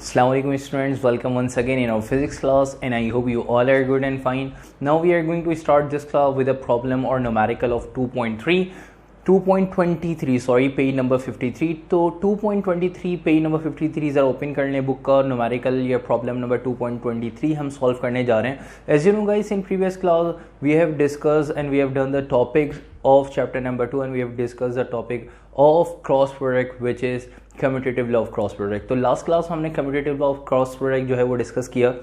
Assalamualaikum students, welcome once again in our physics class and I hope you all are good and fine. Now we are going to start this class with a problem or numerical of 2.23 page number 53. तो 2.23 page number 53 ज़रा open कर लें book का. Numerical या problem number 2.23 हम solve करने जा रहे हैं. As you know guys, in previous class we have discuss and we have done the topic of chapter number 2 and we have discuss the topic of cross product which is commutative law of cross product. तो last class हमने commutative law of cross product जो है वो discuss किया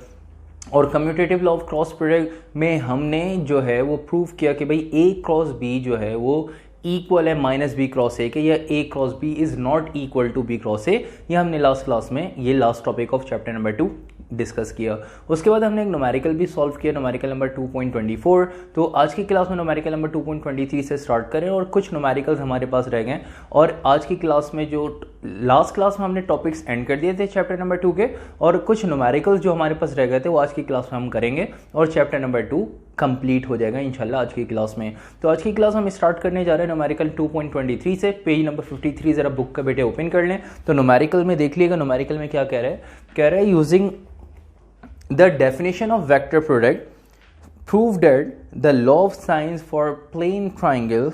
और commutative law of cross product में हमने जो है वो प्रूव किया कि भाई ए क्रॉस बी जो है वो इक्वल है माइनस बी क्रॉस ए के, या A cross B is not equal to B cross A. ये हमने लास्ट क्लास में ये last topic of chapter number 2 discuss किया. उसके बाद हमने एक न्यूमेरिकल भी सॉल्व किया, न्यूमेरिकल नंबर 2.24. तो आज की क्लास में न्यूमेरिकल नंबर 2.23 से स्टार्ट करें और कुछ न्यूमेरिकल्स हमारे पास रह गए. और आज की क्लास में जो लास्ट क्लास में हमने टॉपिक्स एंड कर दिए थे चैप्टर नंबर 2 के, और कुछ न्यूमेरिकल्स जो हमारे पास रह गए थे वो आज की क्लास में हम करेंगे और चैप्टर नंबर 2 कंप्लीट हो जाएगा इंशाल्लाह आज की क्लास में. तो आज की क्लास हम स्टार्ट करने जा रहे हैं न्यूमेरिकल 2.23 से. पेज नंबर 53 जरा बुक का बेटे ओपन कर लें. तो न्यूमेरिकल में देख लीजिएगा, न्यूमेरिकल में क्या कह रहा है using the definition of vector product, prove that the law of sines for plane triangle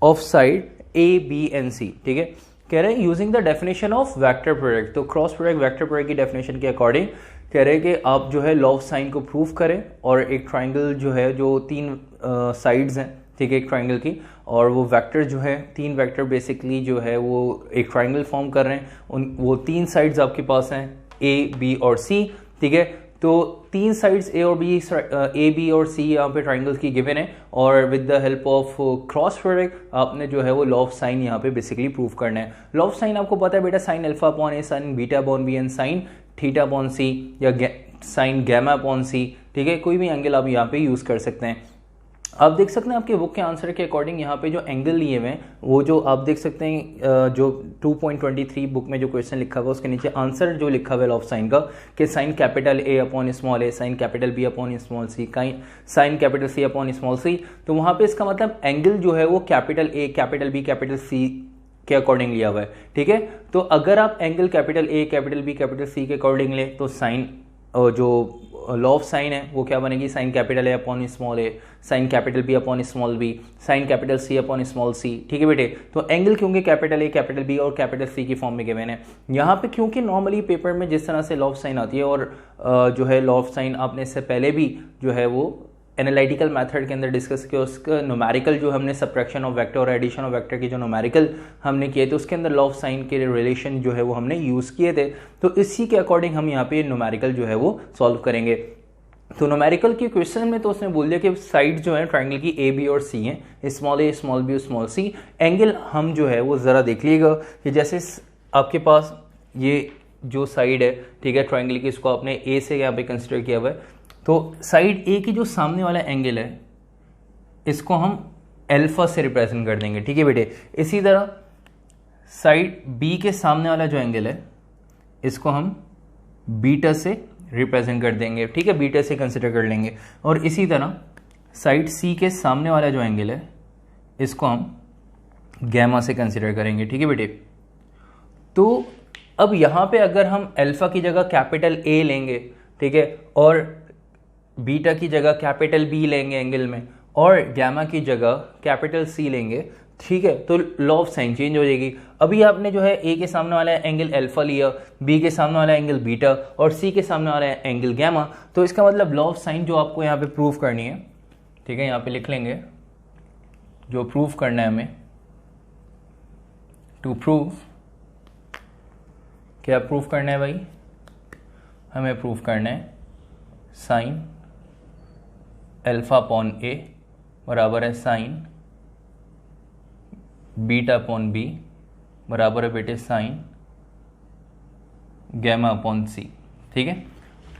of side A, B and C. ठीक है, कह रहे हैं using the definition of vector product. तो क्रॉस प्रोडक्ट वेक्टर प्रोडक्ट की definition के according कह रहे हैं कि आप जो है लॉ ऑफ साइन को प्रूव करें और एक ट्राइंगल जो है जो तीन साइड्स हैं, ठीक है, एक ट्राइंगल की, और वो वेक्टर जो है तीन वेक्टर बेसिकली जो है वो एक ट्राइंगल फॉर्म कर रहे हैं. वो तीन साइड्स आपके पास हैं A, B और C. ठीक है, तो तीन साइड्स ए बी और सी यहाँ पे ट्राइंगल्स की गिवन है और with the help of cross product आपने जो है वो लॉ ऑफ साइन यहाँ पे बेसिकली प्रूव करना है. लॉ ऑफ साइन आपको पता है बेटा, sine alpha upon A, sine beta upon B and sine theta upon C, या साइन गैमा अपॉन सी. ठीक है, कोई भी एंगल आप यहाँ पे यूज कर सकते हैं. आप देख सकते हैं आपके बुक के आंसर के अकॉर्डिंग यहाँ पे जो एंगल लिए हुए हैं वो जो आप देख सकते हैं जो 2.23 बुक में जो क्वेश्चन लिखा हुआ उसके नीचे आंसर जो लिखा हुआ है ऑफ साइन का कि sine capital A upon small A, sine capital B upon small C, sine capital C upon small C. तो वहाँ पे इसका मतलब एंगल जो है वो capital A, capital B, capital C के अकॉर्डिंग लिया हुआ है. ठीक है, तो अगर आप angle capital A, capital B, capital C के अकॉर्डिंग ले तो साइन जो लॉ ऑफ साइन है वो क्या बनेगी, sine capital A upon small A, sine capital B upon small B, sine capital C upon small C. ठीक है बेटे, तो एंगल क्योंकि कैपिटल ए, कैपिटल बी और कैपिटल सी की फॉर्म में गिवन है यहाँ पे, क्योंकि नॉर्मली पेपर में जिस तरह से लॉ ऑफ साइन आती है और जो है लॉ ऑफ साइन आपने इससे पहले भी जो है वो एनालिटिकल मेथड के अंदर डिस्कस किया, उसका न्यूमेरिकल जो हमने सब्ट्रैक्शन ऑफ वेक्टर और एडिशन ऑफ वेक्टर के जो न्यूमेरिकल हमने किए थे उसके अंदर लॉ ऑफ साइन के रिलेशन जो है वो हमने यूज़ किए थे. तो इसी के अकॉर्डिंग हम यहाँ पे न्यूमेरिकल जो है वो सॉल्व करेंगे. तो न्यूमेरिकल के क्वेश्चन में तो उसने बोल दिया कि साइड जो है ट्राइंगल की ए, बी और सी हैं, स्मॉल ए, small B, small C. Angle हम जो है वो ज़रा देख लीजिएगा कि जैसे आपके पास ये जो साइड है, ठीक है, ट्राइंगल की, इसको आपने ए से यहाँ पे कंसिडर किया हुआ है. तो साइड ए की जो सामने वाला एंगल है इसको हम अल्फा से रिप्रेजेंट कर देंगे. ठीक है बेटे, इसी तरह साइड बी के सामने वाला जो एंगल है इसको हम बीटा से रिप्रेजेंट कर देंगे. ठीक है, बीटा से कंसिडर कर लेंगे. और इसी तरह साइड सी के सामने वाला जो एंगल है इसको हम गैमा से कंसिडर करेंगे. ठीक है बेटे, तो अब यहाँ पे अगर हम अल्फा की जगह कैपिटल ए लेंगे, ठीक है, और बीटा की जगह कैपिटल बी लेंगे एंगल में, और गैमा की जगह कैपिटल सी लेंगे, ठीक है, तो लॉ ऑफ साइन चेंज हो जाएगी. अभी आपने जो है ए के सामने वाला एंगल अल्फा लिया, बी के सामने वाला एंगल बीटा और सी के सामने वाला एंगल गैमा. तो इसका मतलब लॉ ऑफ साइन जो आपको यहाँ पे प्रूव करनी है, ठीक है, यहाँ पे लिख लेंगे जो प्रूव करना है हमें, टू प्रूव, क्या प्रूव करना है भाई, हमें प्रूव करना है साइन अल्फा अपॉन ए बराबर है साइन बीटा अपॉन बी बराबर है बेटे साइन गैमा अपॉन सी. ठीक है,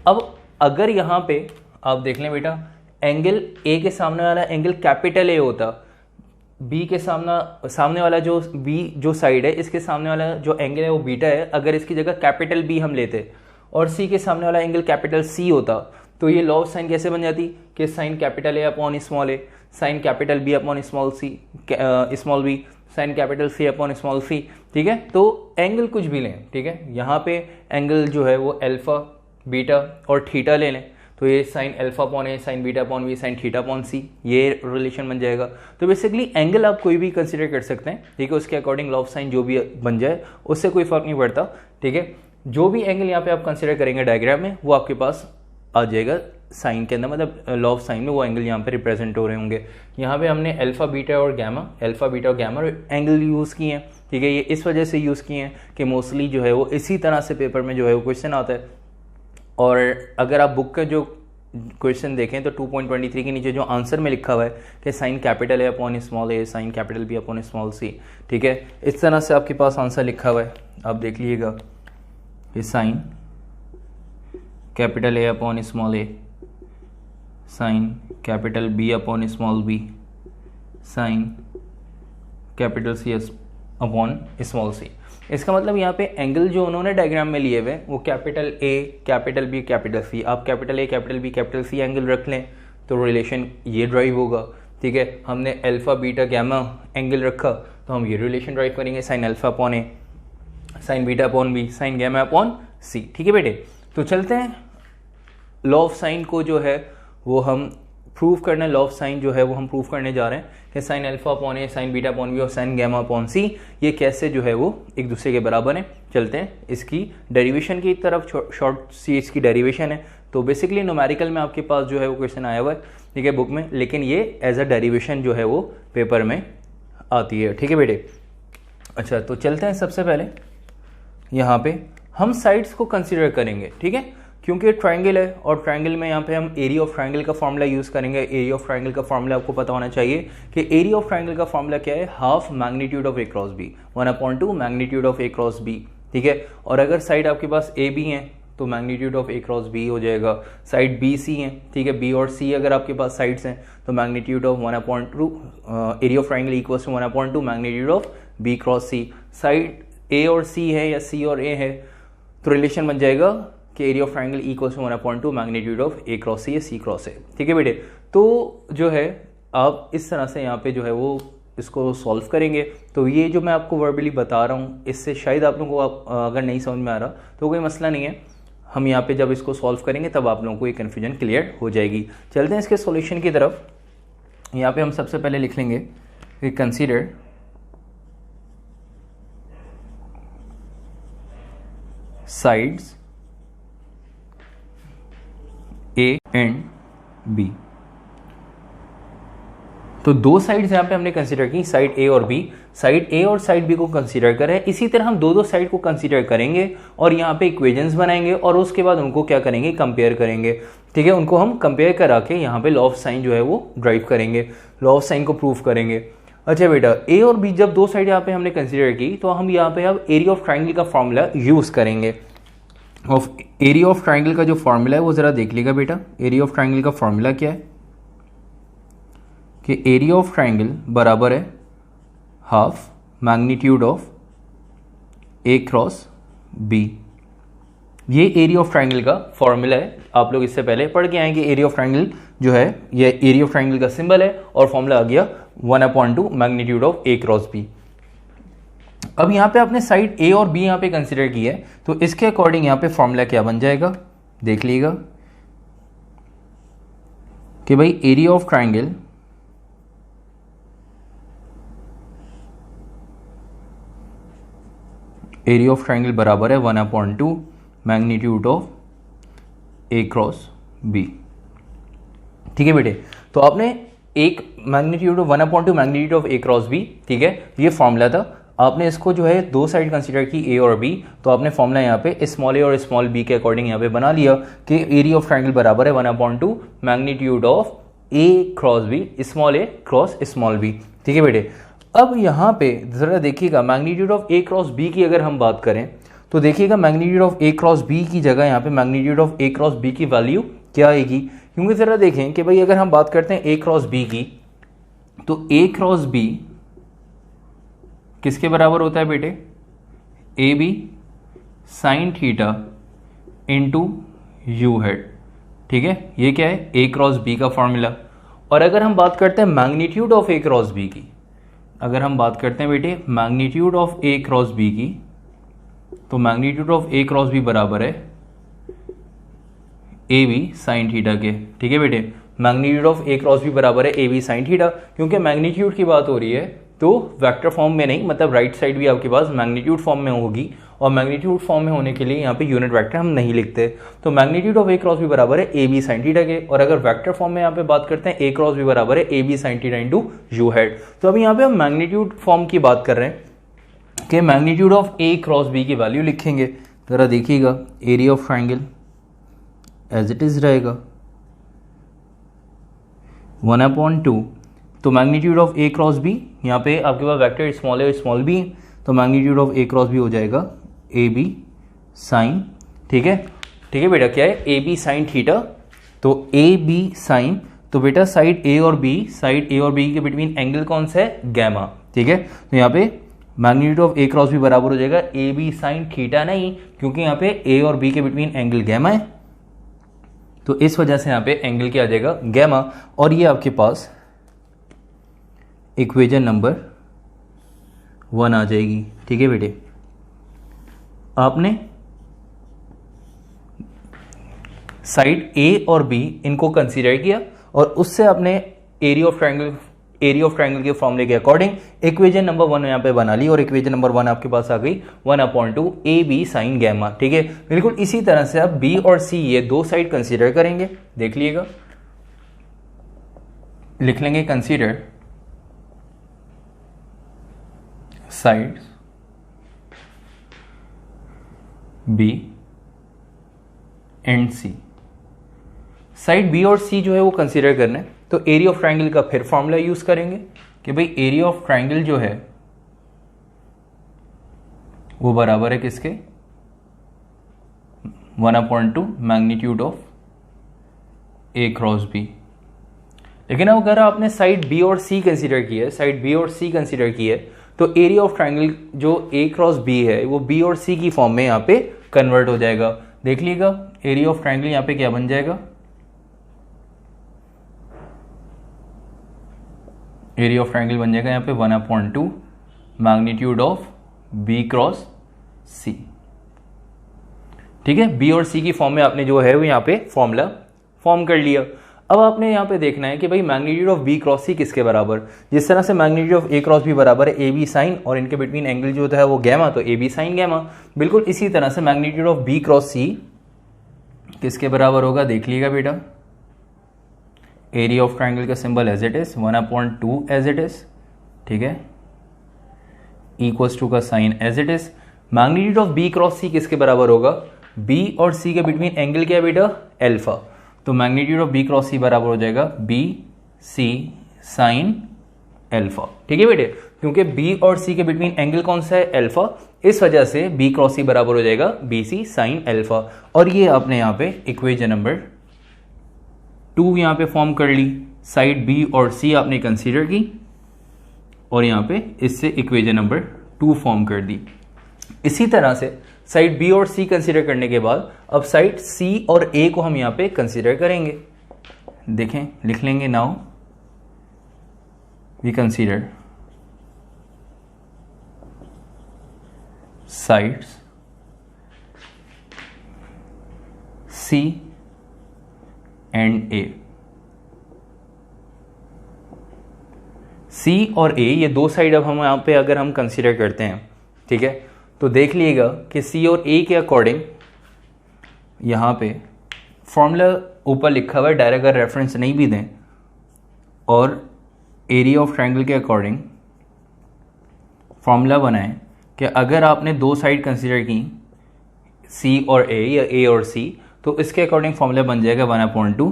अब अगर यहाँ पे आप देख लें बेटा, एंगल ए के सामने वाला एंगल कैपिटल ए होता, बी के सामने वाला जो बी जो साइड है इसके सामने वाला जो एंगल है वो बीटा है, अगर इसकी जगह कैपिटल बी हम लेते और सी के सामने वाला एंगल कैपिटल सी होता तो ये लॉ ऑफ साइन कैसे बन जाती कि sine capital A upon small A, sine capital B upon small C, small B. Sine capital C upon small C, ठीक है। तो एंगल कुछ भी लें, ठीक है, यहाँ पे एंगल जो है वो अल्फा, बीटा और थीटा ले लें, तो ये sine alpha upon A, sine beta upon B, sine theta upon C, ये रिलेशन बन जाएगा। तो बेसिकली एंगल आप कोई भी कंसिडर कर सकते हैं, ठीक है, उसके अकॉर्डिंग लॉ ऑफ साइन जो भी बन जाए उससे कोई फर्क नहीं पड़ता, ठीक है। जो भी एंगल यहाँ पे आप कंसिडर करेंगे डायग्राम में वो आपके पास आ जाएगा साइन के अंदर, मतलब लॉ ऑफ साइन में वो एंगल यहाँ पे रिप्रेजेंट हो रहे होंगे। यहाँ पे हमने अल्फा बीटा और गैमा एंगल यूज़ किए हैं, ठीक है। ये इस वजह से यूज़ किए हैं कि मोस्टली जो है वो इसी तरह से पेपर में जो है वो क्वेश्चन आता है। और अगर आप बुक का जो क्वेश्चन देखें तो 2.23 के नीचे जो आंसर में लिखा हुआ है कि sine capital A upon small A, sine capital B upon small C, ठीक है, इस तरह से आपके पास आंसर लिखा हुआ है। आप देख लीजिएगा कि sine capital A upon small A, sine capital B upon small B, sine capital C upon small C. इसका मतलब यहाँ पे एंगल जो उन्होंने डायग्राम में लिए हुए वो capital A, capital B, capital C, आप capital A, capital B, capital C angle रख लें तो रिलेशन ये ड्राइव होगा, ठीक है। हमने अल्फा बीटा गैमा एंगल रखा तो हम ये रिलेशन ड्राइव करेंगे, sine alpha upon A, sine beta upon B, sine gamma upon C, ठीक है बेटे। तो चलते हैं लॉ ऑफ साइन को जो है वो हम प्रूव करना है। लॉ ऑफ साइन जो है वो हम प्रूव करने जा रहे हैं कि sign alpha upon A, sine beta upon B और साइन गैमा अपॉन सी ये कैसे जो है वो एक दूसरे के बराबर हैं। चलते हैं इसकी डेरिवेशन की तरफ, शॉर्ट सी इसकी डेरिवेशन है। तो बेसिकली न्यूमेरिकल में आपके पास जो है वो क्वेश्चन आया हुआ है, ठीक है, बुक में, लेकिन ये एज अ डेरिवेशन जो है वो पेपर में आती है, ठीक है बेटे। अच्छा, तो चलते हैं सबसे पहले यहाँ पे हम साइड्स को कंसिडर करेंगे, ठीक है, क्योंकि ट्रायंगल है और ट्रायंगल में यहाँ पे हम एरिया ऑफ ट्रायंगल का फॉर्मूला यूज़ करेंगे। एरिया ऑफ ट्रायंगल का फॉर्मूला आपको पता होना चाहिए कि एरिया ऑफ ट्रायंगल का फॉर्मूला क्या है, half magnitude of A cross B, 1/2 magnitude of A cross B, ठीक है। और अगर साइड आपके पास ए बी है तो magnitude of A cross B हो जाएगा। साइड बी सी है, ठीक है, बी और सी अगर आपके पास साइड्स हैं तो magnitude of 1/2 area of triangle equals to 1/2 magnitude of B cross C. Side A और सी है या सी और ए है तो रिलेशन बन जाएगा कि area of triangle equals to 1/2 magnitude of A cross C या सी क्रॉस ए, ठीक है बेटे। तो जो है आप इस तरह से यहाँ पे जो है वो इसको सॉल्व करेंगे। तो ये जो मैं आपको वर्बली बता रहा हूँ इससे शायद आप लोगों को अगर नहीं समझ में आ रहा तो कोई मसला नहीं है, हम यहाँ पे जब इसको सॉल्व करेंगे तब आप लोगों को ये कन्फ्यूजन क्लियर हो जाएगी। चलते हैं इसके सॉल्यूशन की तरफ। यहाँ पे हम सबसे पहले लिख लेंगे कि consider sides A and B। तो दो साइड्स यहां पे हमने कंसीडर की, साइड A और B। साइड A और साइड B को कंसीडर करें, इसी तरह हम दो साइड को कंसीडर करेंगे और यहाँ पे इक्वेशंस बनाएंगे और उसके बाद उनको क्या करेंगे, कंपेयर करेंगे, ठीक है। उनको हम कंपेयर करा के यहाँ पे लॉ ऑफ साइन जो है वो ड्राइव करेंगे, लॉ ऑफ साइन को प्रूव करेंगे। अच्छा बेटा, A और B जब दो साइड यहाँ पे हमने कंसीडर की तो हम यहाँ पे अब एरिया ऑफ ट्राइंगल का फॉर्मूला यूज करेंगे। ऑफ एरिया ऑफ ट्राइंगल का जो फॉर्मूला है वो जरा देख लीजिएगा बेटा। एरिया ऑफ ट्राइंगल का फॉर्मूला क्या है कि एरिया ऑफ ट्राइंगल बराबर है half magnitude of A cross B. ये एरिया ऑफ ट्राइंगल का फॉर्मूला है, आप लोग इससे पहले पढ़ के आए कि एरिया ऑफ ट्राइंगल जो है ये एरिया ऑफ ट्राइंगल का सिंबल है और फॉर्मूला आ गया 1/2 magnitude of A cross B. अब यहाँ पे आपने साइड ए और बी यहाँ पे कंसीडर किया है तो इसके अकॉर्डिंग यहाँ पे फॉर्मूला क्या बन जाएगा, देख लीजिएगा कि भाई एरिया ऑफ ट्राइंगल बराबर है 1/2 magnitude of A cross B, ठीक है बेटे। तो आपने एक magnitude of 1/2 magnitude of A cross B, ठीक है, ये फॉर्मूला था। आपने इसको जो है दो साइड कंसीडर की ए और बी, तो आपने फॉर्मूला यहाँ पे स्मॉल ए और स्मॉल बी के अकॉर्डिंग यहाँ पे बना लिया कि एरिया ऑफ ट्राइंगल बराबर है 1/2 magnitude of A cross B, small A cross small B, ठीक है बेटे। अब यहाँ पे जरा देखिएगा magnitude of A cross B की अगर हम बात करें तो देखिएगा magnitude of A cross B की जगह यहाँ पे magnitude of A cross B की वैल्यू क्या आएगी, क्योंकि जरा देखें कि भाई अगर हम बात करते हैं ए क्रॉस बी की तो ए क्रॉस बी किसके बराबर होता है बेटे, A B sine theta into u hat, ठीक है, ये क्या है ए क्रॉस बी का फॉर्मूला। और अगर हम बात करते हैं magnitude of A cross B की अगर हम बात करते हैं बेटे magnitude of A cross B की, तो magnitude of A cross B बराबर है ए बी साइन थीटा के। ठीक है बेटे, magnitude of A cross B बराबर है ए बी साइन थीटा। क्योंकि मैग्नीट्यूड की बात हो रही है तो वेक्टर फॉर्म में नहीं, मतलब राइट साइड भी आपके पास मैग्नीट्यूड फॉर्म में होगी, और मैग्नीट्यूड फॉर्म में होने के लिए यहाँ पे यूनिट वेक्टर हम नहीं लिखते। तो magnitude of A cross B बराबर है ए बी साइन थीटा के। और अगर वेक्टर फॉर्म में यहाँ पे बात करते हैं ए क्रॉस बी बराबर है A B sine theta into u hat. तो अभी यहाँ पे हम मैग्नीट्यूड फॉर्म की बात कर रहे हैं कि magnitude of A cross B की वैल्यू लिखेंगे। जरा देखिएगा, area of triangle as it is रहेगा 1/2। तो magnitude of A cross B, यहाँ पे आपके पास वेक्टर स्मॉल है स्मॉल बी, तो magnitude of A cross B हो जाएगा ए बी साइन। ठीक है बेटा, क्या है ए बी साइन थीटा। तो ए बी साइन, तो बेटा साइड ए और बी के बिटवीन एंगल कौन सा है, गैमा। ठीक है, तो यहाँ पे magnitude of A cross B बराबर हो जाएगा ए बी साइन थीटा नहीं, क्योंकि यहाँ पे ए और बी के बिटवीन एंगल गैमा है, तो इस वजह से यहाँ पे एंगल क्या आ जाएगा, गैमा। और ये आपके पास इक्वेशन नंबर 1 आ जाएगी। ठीक है बेटे, आपने साइड ए और बी इनको कंसीडर किया और उससे आपने एरिया ऑफ ट्रायंगल के फॉर्मूले के अकॉर्डिंग इक्वेशन नंबर 1 यहाँ पे बना ली, और इक्वेशन नंबर 1 आपके पास आ गई 1/2 ए बी साइन गैमा। ठीक है, बिल्कुल इसी तरह से आप बी और सी ये दो साइड कंसीडर करेंगे। देख लीजिएगा, लिख लेंगे consider sides B and C. Side B और सी जो है वो कंसीडर करना है, तो एरिया ऑफ ट्रायंगल का फिर फॉर्मूला यूज करेंगे कि भाई एरिया ऑफ ट्रायंगल जो है वो बराबर है किसके, 1/2 magnitude of A cross B. लेकिन अब अगर आपने साइड बी और सी कंसीडर की है, तो एरिया ऑफ ट्रायंगल जो ए क्रॉस बी है वो बी और सी की फॉर्म में यहाँ पे कन्वर्ट हो जाएगा। देख लीजिएगा, एरिया ऑफ ट्रायंगल यहाँ पे क्या बन जाएगा, एरिया ऑफ ट्रायंगल बन जाएगा यहाँ पे 1/2 मैग्नीट्यूड ऑफ बी क्रॉस सी। ठीक है, बी और सी की फॉर्म में आपने जो है वो यहाँ पे फॉर्मूला फॉर्म कर लिया। अब आपने यहाँ पे देखना है कि भाई magnitude of B cross C किसके बराबर, जिस तरह से magnitude of A cross B बराबर है ए बी साइन, और इनके बिटवीन एंगल जो होता है वो गैमा, तो ए बी साइन गैमा। बिल्कुल इसी तरह से magnitude of B cross C किसके बराबर होगा, देख लीजिएगा बेटा, एरिया ऑफ ट्रायंगल का symbol as it is 1/2 as it is. ठीक है, इक्वल्स टू का sine as it is. Magnitude of B cross C किसके बराबर होगा, बी और सी के बिटवीन एंगल क्या है बेटा, एल्फा, तो मैग्नीट्यूड ऑफ बी क्रॉस सी बराबर हो जाएगा बी सी साइन एल्फा। ठीक है बेटे, क्योंकि बी और सी के बिटवीन एंगल कौन सा है, एल्फा, इस वजह से बी क्रॉस सी बराबर हो जाएगा बी सी साइन एल्फा। और ये आपने यहाँ पे इक्वेशन नंबर 2 यहाँ पे फॉर्म कर ली, साइड बी और सी आपने कंसीडर की और यहाँ पे इससे इक्वेशन नंबर 2 फॉर्म कर दी। इसी तरह से साइड बी और सी कंसीडर करने के बाद अब साइड सी और ए को हम यहाँ पे कंसीडर करेंगे। देखें, लिख लेंगे, now we consider sides C and A. C और ए ये दो साइड अब हम यहाँ पे अगर हम कंसीडर करते हैं, ठीक है, तो देख लीजिएगा कि सी और ए के अकॉर्डिंग यहाँ पे फॉर्मूला ऊपर लिखा हुआ है, डायरेक्ट अगर रेफरेंस नहीं भी दें, और एरिया ऑफ ट्रायंगल के अकॉर्डिंग फॉर्मूला बनाएं कि अगर आपने दो साइड कंसीडर की सी और ए या ए और सी, तो इसके अकॉर्डिंग फॉर्मूला बन जाएगा 1/2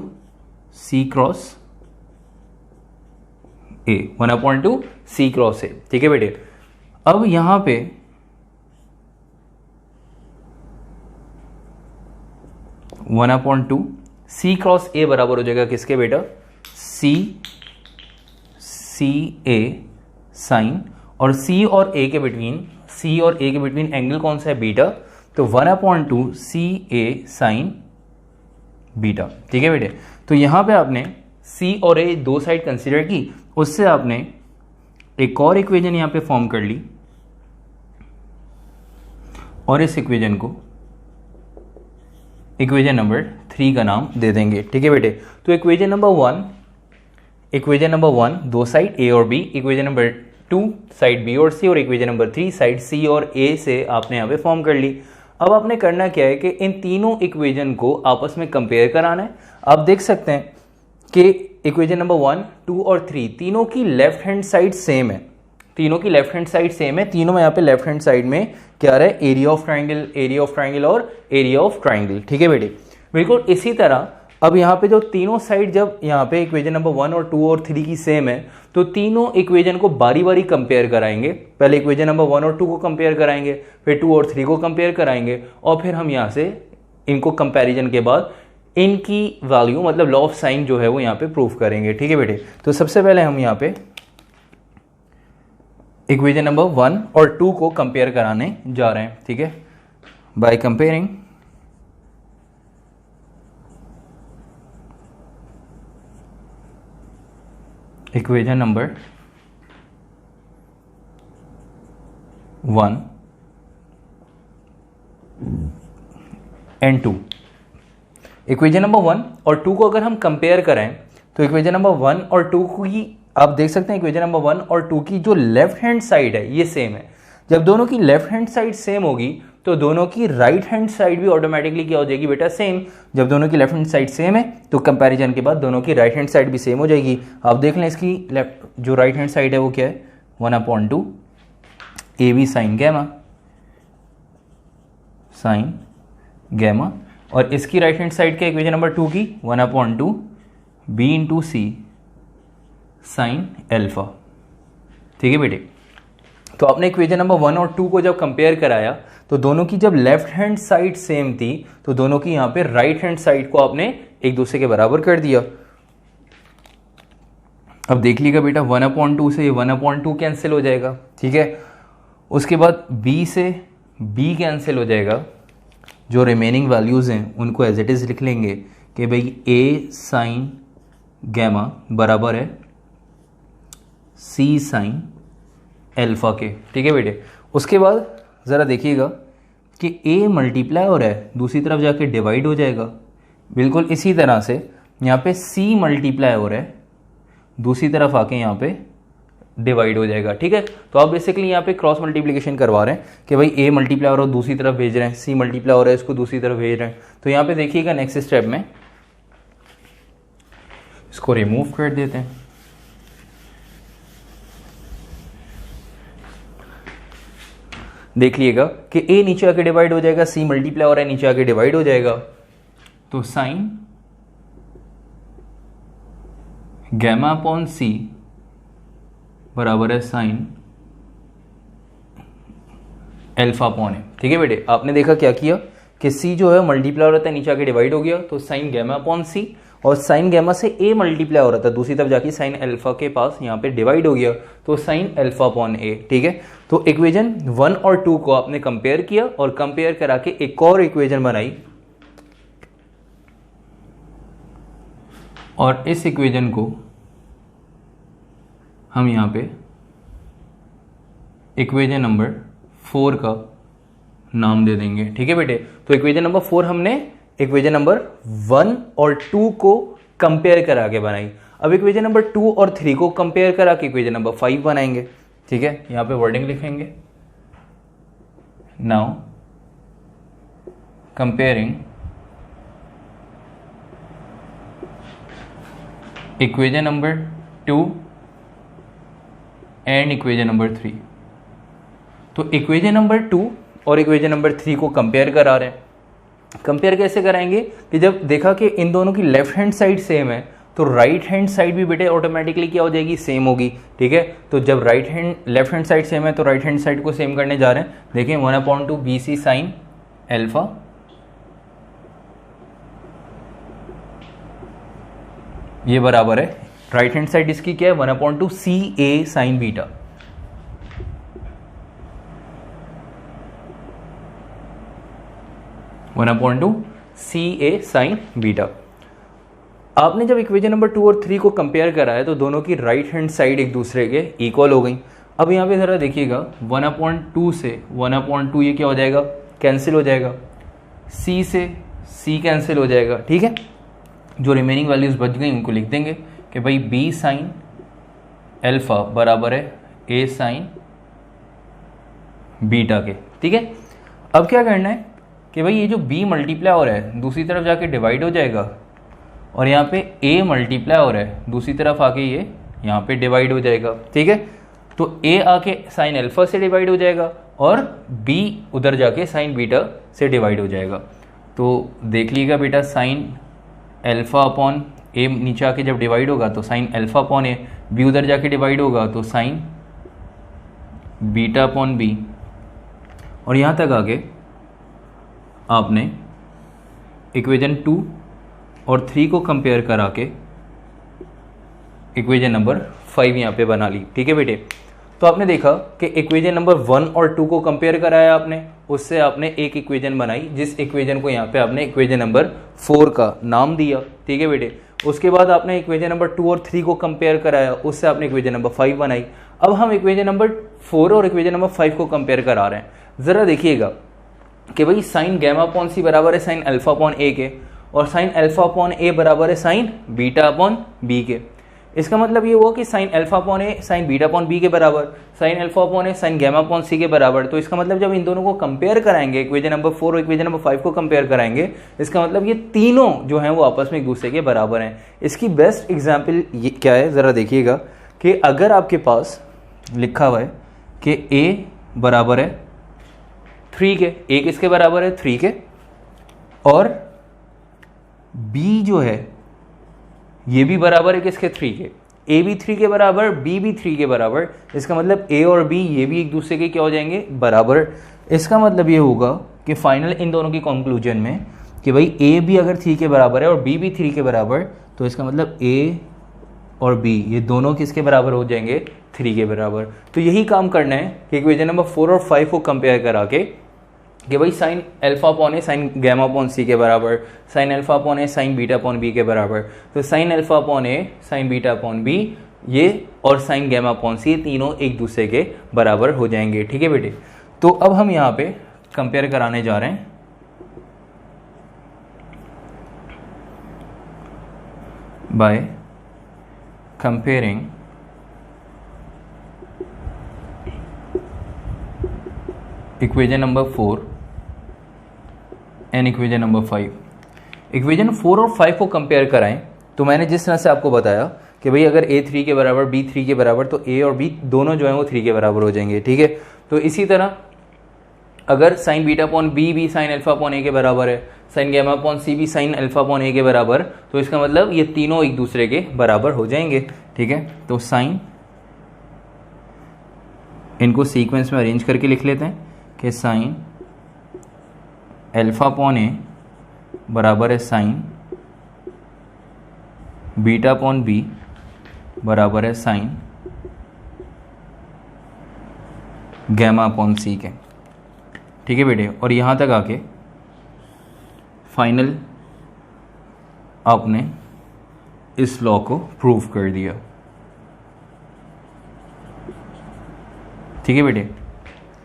सी क्रॉस ए, 1/2 सी क्रॉस ए। ठीक है बेटे, अब यहां पे one upon two C cross A बराबर हो जाएगा किसके बेटा, सी ए साइन, और सी और ए के बिटवीन एंगल कौन सा है, बीटा, तो 1/2 सी ए साइन बीटा। ठीक है बेटे, तो यहां पे आपने सी और ए दो साइड कंसीडर की, उससे आपने एक और इक्वेजन यहाँ पे फॉर्म कर ली और इस इक्वेजन को इक्वेजन नंबर 3 का नाम दे देंगे। ठीक है बेटे, तो इक्वेजन नंबर 1 दो साइड ए और B, equation number 2 side B और सी, और इक्वेजन नंबर 3 साइड सी और ए से आपने यहाँ पे फॉर्म कर ली। अब आपने करना क्या है कि इन तीनों इक्वेजन को आपस में कंपेयर कराना है। आप देख सकते हैं कि इक्वेजन नंबर 1, 2 और 3 तीनों की लेफ्ट हैंड साइड सेम है, तीनों की लेफ्ट हैंड साइड सेम है। तीनों में यहाँ पे लेफ्ट हैंड साइड में क्या आ रहा है, area of triangle, area of triangle और एरिया ऑफ ट्राइंगल। ठीक है बेटे, बिल्कुल इसी तरह अब यहाँ पे जो तीनों साइड जब यहाँ पे इक्वेजन नंबर 1 और 2 और 3 की सेम है तो तीनों इक्वेजन को बारी बारी कंपेयर कराएंगे। पहले इक्वेजन नंबर 1 और 2 को कंपेयर कराएंगे, फिर 2 और 3 को कंपेयर कराएंगे, और फिर हम यहाँ से इनको कंपैरिजन के बाद इनकी वैल्यू मतलब लॉ ऑफ साइन जो है वो यहाँ पे प्रूफ करेंगे। ठीक है बेटे, तो सबसे पहले हम यहाँ पे इक्वेजन नंबर 1 और 2 को कंपेयर कराने जा रहे हैं। ठीक है, by comparing equation number 1 and 2। Equation number 1 और 2 को अगर हम कंपेयर करें तो इक्वेजन नंबर 1 और 2 की आप देख सकते हैं इक्वेजन नंबर 1 और 2 की जो लेफ्ट हैंड साइड है ये सेम है। जब दोनों की लेफ्ट हैंड साइड सेम होगी तो दोनों की राइट हैंड साइड भी ऑटोमेटिकली क्या हो जाएगी बेटा, सेम। जब दोनों की लेफ्ट हैंड साइड सेम है तो कंपैरिजन के बाद दोनों की राइट हैंड साइड भी सेम हो जाएगी। आप देख लें इसकी लेफ्ट जो राइट हैंड साइड है वो क्या है, 1/2 ए बी साइन गैमा, और इसकी राइट हैंड साइड क्या इक्वेजन नंबर 2 की 1/2 बी इंटू सी साइन एल्फा। ठीक है बेटे, तो आपने इक्वेजन नंबर 1 और 2 को जब कंपेयर कराया तो दोनों की जब लेफ्ट हैंड साइड सेम थी तो दोनों की यहां पे राइट हैंड साइड को आपने एक दूसरे के बराबर कर दिया। अब देख लीजिएगा बेटा 1/2 से ये 1/2 कैंसिल हो जाएगा। ठीक है, उसके बाद b से b कैंसिल हो जाएगा, जो रिमेनिंग वैल्यूज हैं उनको एज इट इज लिख लेंगे कि भाई a साइन गैमा बराबर है c साइन एल्फा के। ठीक है बेटे, उसके बाद ज़रा देखिएगा कि a मल्टीप्लाई हो रहा है दूसरी तरफ जाके डिवाइड हो जाएगा। बिल्कुल इसी तरह से यहाँ पे c मल्टीप्लाई हो रहा है दूसरी तरफ आके यहाँ पे डिवाइड हो जाएगा। ठीक है, तो आप बेसिकली यहाँ पे क्रॉस मल्टीप्लिकेशन करवा रहे हैं कि भाई a मल्टीप्लाई हो रहा है दूसरी तरफ भेज रहे हैं, c मल्टीप्लाई हो रहा है इसको दूसरी तरफ भेज रहे हैं। तो यहाँ पे देखिएगा नेक्स्ट स्टेप में इसको रिमूव कर देते हैं। देखिएगा कि a नीचे आके डिवाइड हो जाएगा, c मल्टीप्लाई हो रहा है नीचे आके डिवाइड हो जाएगा, तो साइन गैमा अपॉन c बराबर है साइन एल्फा अपॉन ए। ठीक है बेटे, आपने देखा क्या किया कि c जो है मल्टीप्लाई हो रहा था नीचे आके डिवाइड हो गया, तो साइन गैमा अपॉन c, और साइन गैमा से a मल्टीप्लाई हो रहा था दूसरी तरफ जाके साइन एल्फा के पास यहाँ पे डिवाइड हो गया, तो साइन एल्फा अपॉन a। ठीक है, तो इक्वेजन 1 और 2 को आपने कंपेयर किया और कंपेयर करा के एक और इक्वेजन बनाई, और इस इक्वेजन को हम यहाँ पे इक्वेजन नंबर 4 का नाम दे देंगे। ठीक है बेटे, तो इक्वेजन नंबर 4 हमने इक्वेजन नंबर 1 और 2 को कंपेयर करा के बनाई। अब इक्वेजन नंबर 2 और 3 को कंपेयर करा के इक्वेजन नंबर 5 बनाएंगे। ठीक है, यहां पे वर्डिंग लिखेंगे, now comparing equation number 2 and equation number 3। तो इक्वेजन नंबर 2 और इक्वेजन नंबर 3 को कंपेयर करा रहे हैं। कंपेयर कैसे कराएंगे कि जब देखा कि इन दोनों की लेफ्ट हैंड साइड सेम है तो राइट हैंड साइड भी बेटे ऑटोमेटिकली क्या हो जाएगी, सेम होगी। ठीक है, तो जब लेफ्ट हैंड साइड सेम है तो राइट हैंड साइड को सेम करने जा रहे हैं। देखिए 1/2 बी सी साइन एल्फा, ये बराबर है राइट हैंड साइड इसकी क्या है 1/2 सी ए साइन बीटा। सी ए साइन बीटा। आपने जब इक्वेशन नंबर 2 और 3 को कंपेयर करा है तो दोनों की राइट हैंड साइड एक दूसरे के इक्वल हो गई। अब यहाँ पे ज़रा देखिएगा 1/2 से 1/2 ये क्या हो जाएगा, कैंसिल हो जाएगा, c से c कैंसिल हो जाएगा, ठीक है। जो रिमेनिंग वैल्यूज़ बच गई उनको लिख देंगे कि भाई b साइन अल्फा बराबर है a साइन बीटा के, ठीक है। अब क्या करना है कि भाई ये जो b मल्टीप्लाई हो रहा है दूसरी तरफ जाके डिवाइड हो जाएगा, और यहाँ पे a मल्टीप्लाई हो रहा है दूसरी तरफ आके ये यहाँ पे डिवाइड हो जाएगा, ठीक है। तो a आके साइन अल्फा से डिवाइड हो जाएगा और b उधर जाके साइन बीटा से डिवाइड हो जाएगा। तो देख लीजिएगा बेटा, साइन अल्फा अपॉन a नीचे आके जब डिवाइड होगा तो sign alpha upon a, b उधर जाके डिवाइड होगा तो साइन बीटा अपॉन b, और यहाँ तक आके आपने इक्वेशन 2 और 3 को कंपेयर करा के इक्वेशन नंबर 5 यहाँ पे बना ली, ठीक है बेटे। तो आपने देखा कि इक्वेशन नंबर 1 और 2 को कंपेयर कराया आपने, उससे आपने एक इक्वेशन बनाई, जिस इक्वेशन को यहाँ पे आपने इक्वेशन नंबर 4 का नाम दिया, ठीक है बेटे। उसके बाद आपने इक्वेशन नंबर 2 और 3 को कंपेयर कराया, उससे आपने इक्वेशन नंबर 5 बनाई। अब हम इक्वेशन नंबर 4 और इक्वेशन नंबर 5 को कंपेयर करा रहे हैं। ज़रा देखिएगा कि भाई साइन गैमा अपॉन सी बराबर है साइन अल्फा अपॉन ए के, और साइन अल्फा अपॉन ए बराबर है साइन बीटा अपॉन बी के। इसका मतलब ये हुआ कि sign alpha upon A sine beta upon B के बराबर, sign alpha upon A sign gamma upon सी के बराबर। तो इसका मतलब जब इन दोनों को कंपेयर कराएंगे, इक्वेशन नंबर 4 और इक्वेशन नंबर 5 को कंपेयर कराएंगे, इसका मतलब ये तीनों जो हैं वो आपस में एक दूसरे के बराबर हैं। इसकी बेस्ट एग्जाम्पल ये क्या है, ज़रा देखिएगा कि अगर आपके पास लिखा हुआ है कि a बराबर है 3 के, a किसके बराबर है 3 के, और b जो है ये भी बराबर है किसके 3 के, a भी 3 के बराबर, b भी 3 के बराबर। इसका मतलब a और b ये भी एक दूसरे के क्या हो जाएंगे, बराबर। इसका मतलब ये होगा कि फाइनल इन दोनों की कंक्लूजन में कि भाई a भी अगर 3 के बराबर है और b भी 3 के बराबर, तो इसका मतलब a और b ये दोनों किसके बराबर हो जाएंगे, 3 के बराबर। तो यही काम करना है कि इक्वेशन नंबर 4 और 5 को कंपेयर करा के कि भाई sign alpha upon A sign gamma upon सी के बराबर, sign alpha upon A sine beta upon B के बराबर। तो sign alpha upon A sine beta upon B ये और साइन गैमा अपॉन सी तीनों एक दूसरे के बराबर हो जाएंगे, ठीक है बेटे। तो अब हम यहाँ पे कंपेयर कराने जा रहे हैं by comparing equation number 4 and equation number 5। Equation 4 और 5 को कंपेयर कराएं तो मैंने जिस तरह से आपको बताया कि भाई अगर a 3 के बराबर b 3 के बराबर, तो a और b दोनों जो हैं वो 3 के बराबर हो जाएंगे, ठीक है। तो इसी तरह अगर साइन बीटा अपॉन b भी साइन अल्फा अपॉन a के बराबर है, साइन गैमा अपॉन c भी साइन अल्फा अपॉन a के बराबर, तो इसका मतलब ये तीनों एक दूसरे के बराबर हो जाएंगे, ठीक है। तो साइन, इनको सीक्वेंस में अरेंज करके लिख लेते हैं कि साइन अल्फा अपॉन ए बराबर है साइन बीटा अपॉन बी बराबर है साइन गैमा अपॉन सी के, ठीक है बेटे। और यहाँ तक आके फाइनल आपने इस लॉ को प्रूव कर दिया, ठीक है बेटे।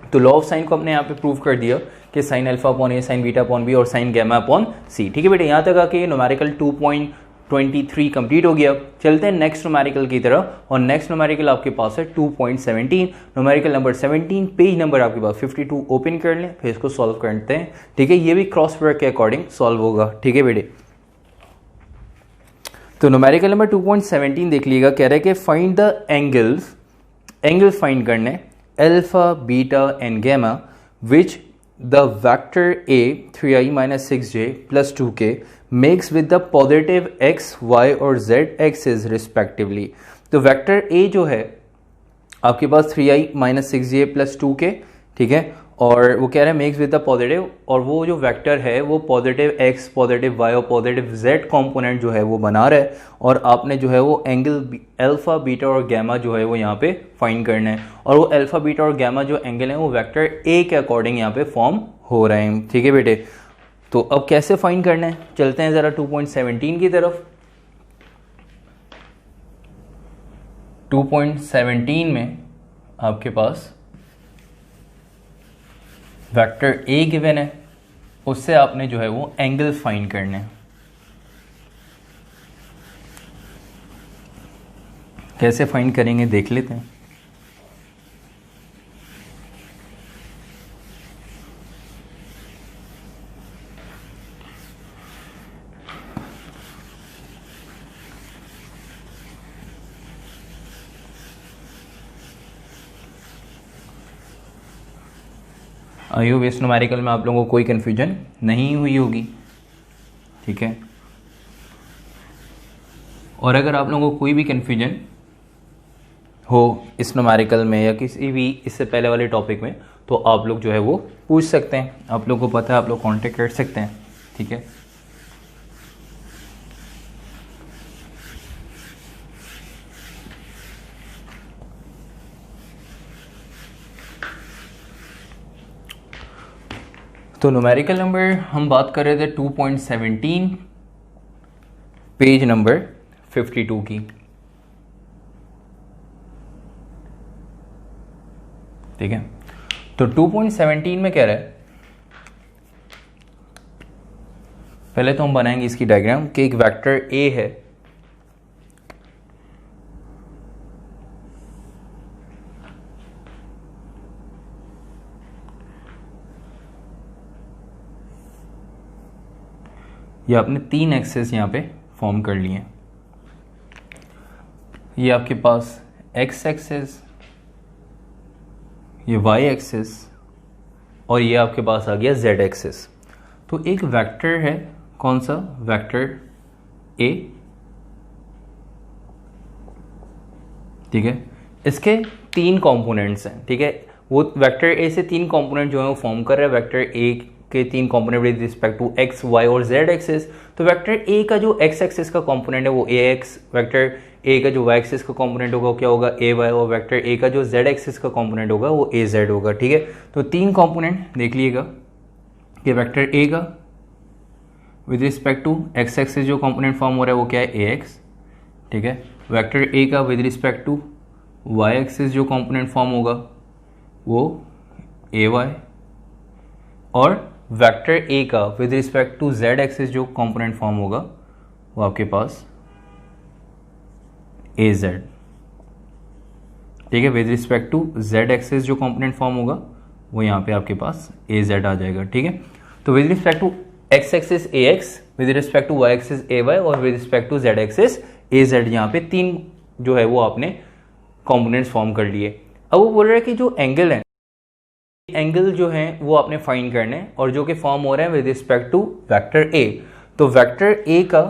तो लॉ ऑफ साइन को अपने यहाँ पे प्रूव कर दिया कि sign alpha upon A sine beta upon B और साइन गैमा अपॉन सी, ठीक है बेटे। यहाँ तक आके न्यूमेरिकल 2.23 कंप्लीट हो गया। चलते हैं नेक्स्ट न्यूमेरिकल की तरफ, और नेक्स्ट न्यूमेरिकल आपके पास है 2.17, न्यूमेरिकल नंबर 17, पेज नंबर आपके पास 52 ओपन कर लें, फिर इसको सॉल्व करते हैं, ठीक है। ये भी क्रॉस प्रोडक्ट के अकॉर्डिंग सॉल्व होगा, ठीक है बेटे। तो न्यूमेरिकल नंबर 2.17 देख लीजिएगा, कह रहा है कि find the angles, angle find करने alpha beta and gamma which the vector a 3i minus 6j plus 2k makes with the positive x, y और z axis respectively। तो वेक्टर a जो है आपके पास 3i minus 6j plus 2k, ठीक है, और वो कह रहा है मेक्स विद द पॉजिटिव, और वो जो वेक्टर है वो पॉजिटिव x, पॉजिटिव y और पॉजिटिव z कंपोनेंट जो है वो बना रहा है, और आपने जो है वो एंगल अल्फा बीटा और गैमा जो है वो यहाँ पे फाइंड करना है, और वो अल्फा बीटा और गैमा जो एंगल है वो वेक्टर a के अकॉर्डिंग यहाँ पे फॉर्म हो रहे हैं, ठीक है बेटे। तो अब कैसे फाइंड करना है, चलते हैं ज़रा 2.17 की तरफ। 2.17 में आपके पास वेक्टर ए गिवन है, उससे आपने जो है वो एंगल फाइंड करने हैं। कैसे फाइंड करेंगे देख लेते हैं। आई होप इस न्यूमेरिकल में आप लोगों को कोई कन्फ्यूजन नहीं हुई होगी, ठीक है। और अगर आप लोगों को कोई भी कन्फ्यूजन हो इस न्यूमेरिकल में या किसी भी इससे पहले वाले टॉपिक में, तो आप लोग जो है वो पूछ सकते हैं। आप लोग को पता है, आप लोग कांटेक्ट कर सकते हैं, ठीक है। तो न्यूमेरिकल नंबर हम बात कर रहे थे 2.17 पेज नंबर 52 की, ठीक है। तो 2.17 में कह रहा है, पहले तो हम बनाएंगे इसकी डायग्राम कि एक वेक्टर ए है, ये आपने 3 एक्सेस यहाँ पे फॉर्म कर लिए हैं। ये आपके पास एक्स एक्सेस, ये वाई एक्सेस और ये आपके पास आ गया जेड एक्सेस। तो एक वेक्टर है, कौन सा वेक्टर ए, ठीक है। इसके 3 कंपोनेंट्स हैं, ठीक है। वो वेक्टर ए से 3 कंपोनेंट जो है वो फॉर्म कर रहा है। वेक्टर ए के 3 component with respect to X, Y और जेड एक्सिस। तो वेक्टर ए का जो एक्स एक्सिस का कंपोनेंट है वो ए एक्स, वेक्टर ए का जो वाई एक्सिस का कंपोनेंट होगा वो क्या होगा, ए वाई, और वेक्टर ए का जो जेड एक्सिस का कंपोनेंट होगा वो ए जेड होगा, ठीक है। तो 3 कंपोनेंट देख लीजिएगा कि वेक्टर ए का with respect to X axis जो कंपोनेंट फॉर्म हो रहा है वो क्या है, ए एक्स, ठीक है। वेक्टर ए का with respect to Y axis जो कंपोनेंट फॉर्म होगा वो ए वाई, और वेक्टर ए का with respect to Z axis जो कंपोनेंट फॉर्म होगा वो आपके पास ए जेड, ठीक है। With respect to Z axis जो कंपोनेंट फॉर्म होगा वो यहाँ पे आपके पास ए जेड आ जाएगा, ठीक है। तो with respect to X axis A X, with respect to Y axis A Y और with respect to Z axis A Z, यहाँ पे 3 जो है वो आपने कंपोनेंट्स फॉर्म कर लिए। अब वो बोल रहा है कि जो एंगल है, एंगल जो है वो आपने फाइंड करने हैं और जो कि फॉर्म हो रहा है with respect to vector A. तो वेक्टर ए का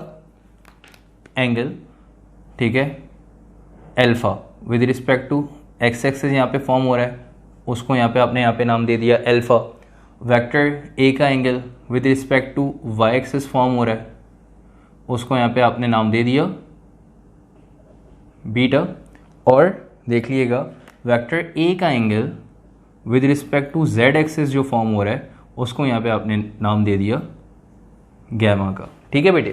एंगल, ठीक है, alpha with respect to X axis यहाँ पे फॉर्म हो रहा है, उसको यहाँ पे आपने यहाँ पे नाम दे दिया अल्फा। वेक्टर ए का angle with respect to Y axis form हो रहा है, उसको यहाँ पे आपने नाम दे दिया बीटा। और देख लीजिएगा वेक्टर ए का angle with respect to Z axis जो फॉर्म हो रहा है उसको यहाँ पे आपने नाम दे दिया गैमा का, ठीक है बेटे।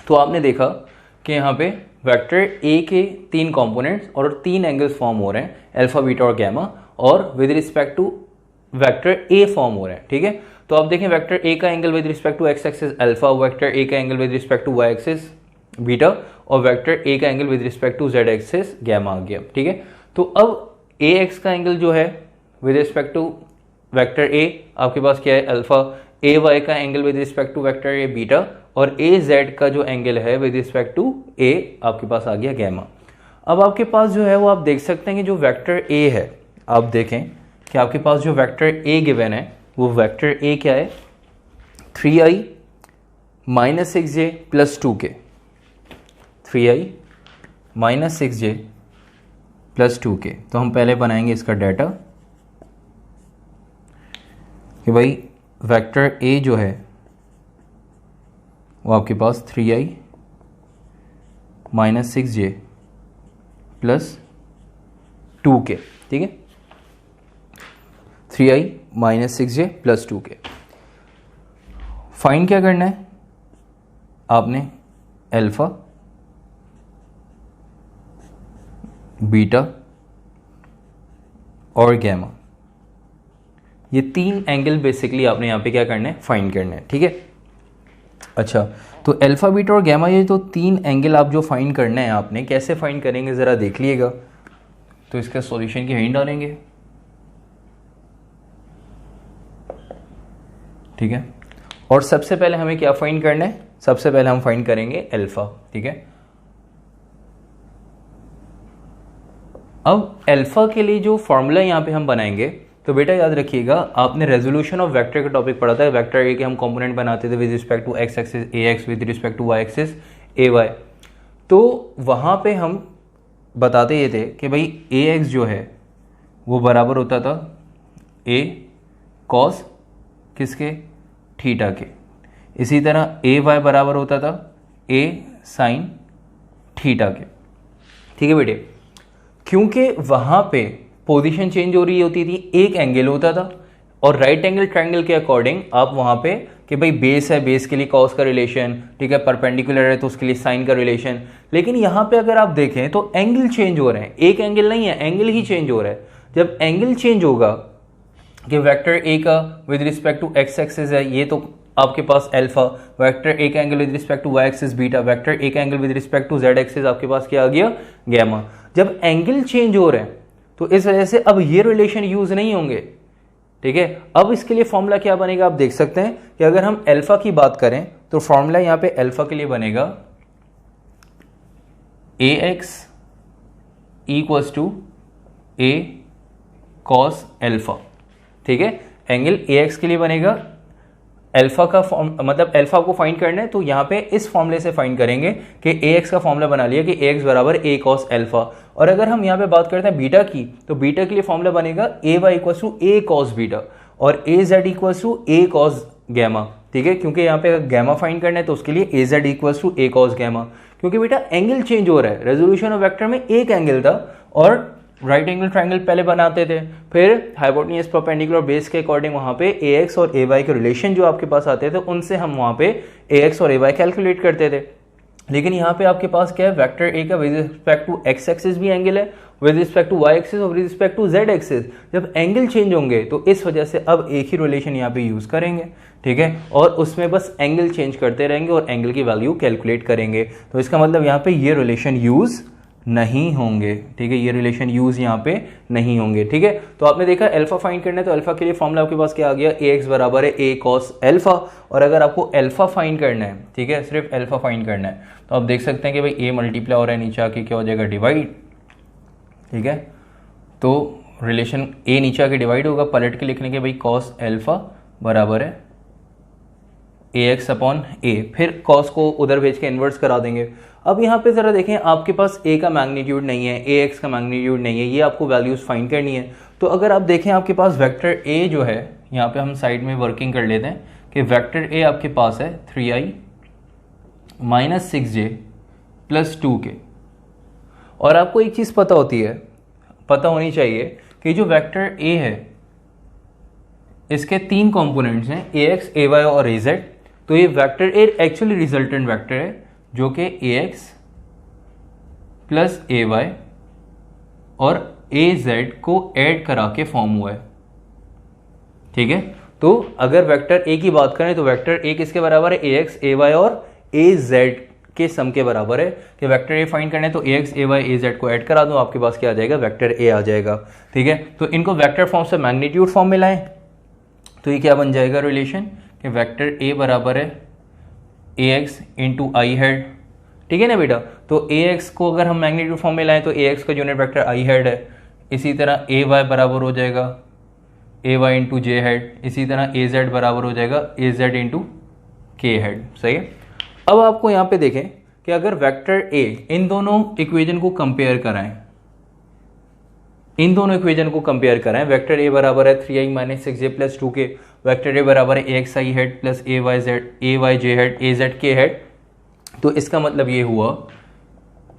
तो आपने देखा कि यहाँ पे वेक्टर ए के 3 कंपोनेंट्स और 3 एंगल्स फॉर्म हो रहे हैं, अल्फा बीटा और गैमा, और with respect to vector A form हो रहे हैं, ठीक है। तो आप देखें वेक्टर ए का angle with respect to X axis alpha, vector A का angle with respect to Y axis beta, और वेक्टर ए का angle with respect to Z axis gamma आ गया, ठीक है। तो अब ए एक्स का एंगल जो है with respect to vector A आपके पास क्या है, अल्फा, ए वाई का angle with respect to vector A beta, और ए जेड का जो एंगल है विद रिस्पेक्ट टू ए आपके पास आ गया गैमा। अब आपके पास जो है वो आप देख सकते हैं कि जो वेक्टर ए है, आप देखें कि आपके पास जो वेक्टर ए गिवन है वो वेक्टर ए क्या है, 3i minus 6j plus 2k, 3i minus 6j plus 2k। तो हम पहले बनाएंगे इसका डाटा कि भाई वेक्टर ए जो है वो आपके पास 3i minus 6j plus 2k, ठीक है। 3i minus 6j plus 2k। Find क्या करना है आपने, अल्फा बीटा और गैमा, ये 3 एंगल बेसिकली आपने यहाँ पे क्या करना है, फाइंड करना है, ठीक है। अच्छा, तो अल्फा बीटा और गैमा, ये तो 3 एंगल आप जो फाइंड करना है आपने, कैसे फाइंड करेंगे ज़रा देख लीजिएगा। तो इसका सॉल्यूशन की हिंट डालेंगे, ठीक है। और सबसे पहले हमें क्या फाइंड करना है, सबसे पहले हम फाइंड करेंगे अल्फा, ठीक है। अब अल्फा के लिए जो फॉर्मूला यहाँ पे हम बनाएंगे, तो बेटा याद रखिएगा, आपने रेजोल्यूशन ऑफ वेक्टर का टॉपिक पढ़ा था। वेक्टर ए के हम कंपोनेंट बनाते थे with respect to X axis A X, with respect to Y axis A Y. तो वहाँ पे हम बताते ये थे कि भाई ए एक्स जो है वो बराबर होता था ए कॉस किसके, थीटा के। इसी तरह ए वाई बराबर होता था ए साइन थीटा के, ठीक है बेटे। क्योंकि वहाँ पे पोजीशन चेंज हो रही होती थी, एक एंगल होता था, और राइट एंगल ट्रायंगल के अकॉर्डिंग आप वहाँ पे कि भाई बेस है, बेस के लिए कॉस का रिलेशन, ठीक है, परपेंडिकुलर है तो उसके लिए साइन का रिलेशन। लेकिन यहाँ पे अगर आप देखें तो एंगल चेंज हो रहे हैं, एक एंगल नहीं है, एंगल ही चेंज हो रहा है। जब एंगल चेंज होगा कि वेक्टर ए का with respect to X axis है, ये तो आपके पास अल्फा, वेक्टर ए का angle with respect to Y axis beta, vector A का angle with respect to Z axis आपके पास क्या आ गया, गैमा। जब एंगल चेंज हो रहे हैं तो इस वजह से अब ये रिलेशन यूज नहीं होंगे, ठीक है। अब इसके लिए फॉर्मूला क्या बनेगा, आप देख सकते हैं कि अगर हम अल्फा की बात करें तो फॉर्मूला यहां पे अल्फा के लिए बनेगा A X equals to A cos alpha, ठीक है। एंगल ए एक्स के लिए बनेगा अल्फा का फॉर्म, मतलब अल्फा को फाइंड करना है तो यहाँ पे इस फॉर्मूले से फाइंड करेंगे कि ए एक्स का फॉर्मूला बना लिया कि ए एक्स बराबर ए कॉस अल्फा। और अगर हम यहाँ पे बात करते हैं बीटा की, तो बीटा के लिए फॉर्मूला बनेगा A Y equals to A cos beta और A Z equals to A cos gamma, ठीक है। क्योंकि यहाँ पे गैमा फाइंड करना है तो उसके लिए A Z equals to A cos gamma, क्योंकि बेटा एंगल चेंज हो रहा है। रेजोल्यूशन ऑफ वेक्टर में एक एंगल था और राइट एंगल ट्रायंगल पहले बनाते थे, फिर हाइपोटेन्यूज परपेंडिकुलर बेस के अकॉर्डिंग वहां पे ए एक्स और ए वाई के रिलेशन जो आपके पास आते थे उनसे हम वहां पे ए एक्स और ए वाई कैलकुलेट करते थे। लेकिन यहाँ पे आपके पास क्या है, वेक्टर ए का with respect to X axis भी एंगल है, with respect to Y axis और with respect to Z axis. जब एंगल चेंज होंगे तो इस वजह से अब एक ही रिलेशन यहाँ पे यूज करेंगे, ठीक है, और उसमें बस एंगल चेंज करते रहेंगे और एंगल की वैल्यू कैलकुलेट करेंगे। तो इसका मतलब यहाँ पे ये रिलेशन यूज नहीं होंगे, ठीक है, ये रिलेशन यूज यहाँ पे नहीं होंगे, ठीक है। तो आपने देखा अल्फा फाइंड करना है तो अल्फा के लिए फॉर्मूला आपके पास क्या आ गया, ए एक्स बराबर है ए कॉस अल्फा। और अगर आपको अल्फा फाइंड करना है, ठीक है, सिर्फ अल्फा फाइंड करना है, तो आप देख सकते हैं कि भाई ए मल्टीप्लाई हो रहा है, नीचे आके क्या हो जाएगा, डिवाइड, ठीक है। तो रिलेशन ए नीचे आके डिवाइड होगा, पलट के लिखने के भाई कॉस अल्फा बराबर है ए एक्स अपॉन ए, फिर कॉस को उधर भेज के इन्वर्स करा देंगे। अब यहाँ पे जरा देखें, आपके पास ए का मैग्नीट्यूड नहीं है, ए एक्स का मैग्नीट्यूड नहीं है, ये आपको वैल्यूज फाइंड करनी है। तो अगर आप देखें आपके पास वेक्टर ए जो है, यहाँ पे हम साइड में वर्किंग कर लेते हैं कि वेक्टर ए आपके पास है 3i minus 6j plus 2k। और आपको एक चीज पता होती है, पता होनी चाहिए कि जो वेक्टर ए है इसके 3 कंपोनेंट्स हैं, ए एक्स ए वाई और ए जेड। तो ये vector A actually resultant vector है जो कि ए एक्स प्लस ए वाई और ए जेड को ऐड करा के फॉर्म हुआ है, ठीक है। तो अगर वेक्टर ए की बात करें तो वेक्टर ए किसके बराबर है, ए एक्स ए वाई और ए जेड के सम के बराबर है। कि वेक्टर ए फाइंड करना है तो ए एक्स ए वाई ए जेड को ऐड करा दो, आपके पास क्या आ जाएगा, वेक्टर ए आ जाएगा, ठीक है। तो इनको वेक्टर फॉर्म से मैग्नीट्यूड फॉर्म में लाएं तो ये क्या बन जाएगा रिलेशन, कि वेक्टर ए बराबर है ए एक्स इंटू आई हेड, ठीक है ना बेटा। तो ए एक्स को अगर हम मैग्नीट्यूड फॉर्म में लाएं तो ए एक्स का यूनिट वेक्टर आई हेड है। इसी तरह ए वाई बराबर हो जाएगा A Y into J head. इसी तरह ए जेड बराबर हो जाएगा ए जेड इंटू के हेड, सही है। अब आपको यहाँ पे देखें कि अगर वेक्टर ए, इन दोनों इक्वेशन को कंपेयर कराएं, इन दोनों इक्वेशन को कंपेयर कराएं, वेक्टर ए बराबर है 3i minus 6j plus 2k, vector A बराबर है ए एक्स आई हेड प्लस ए वाई जे हेड ए जेड के हेड। तो इसका मतलब ये हुआ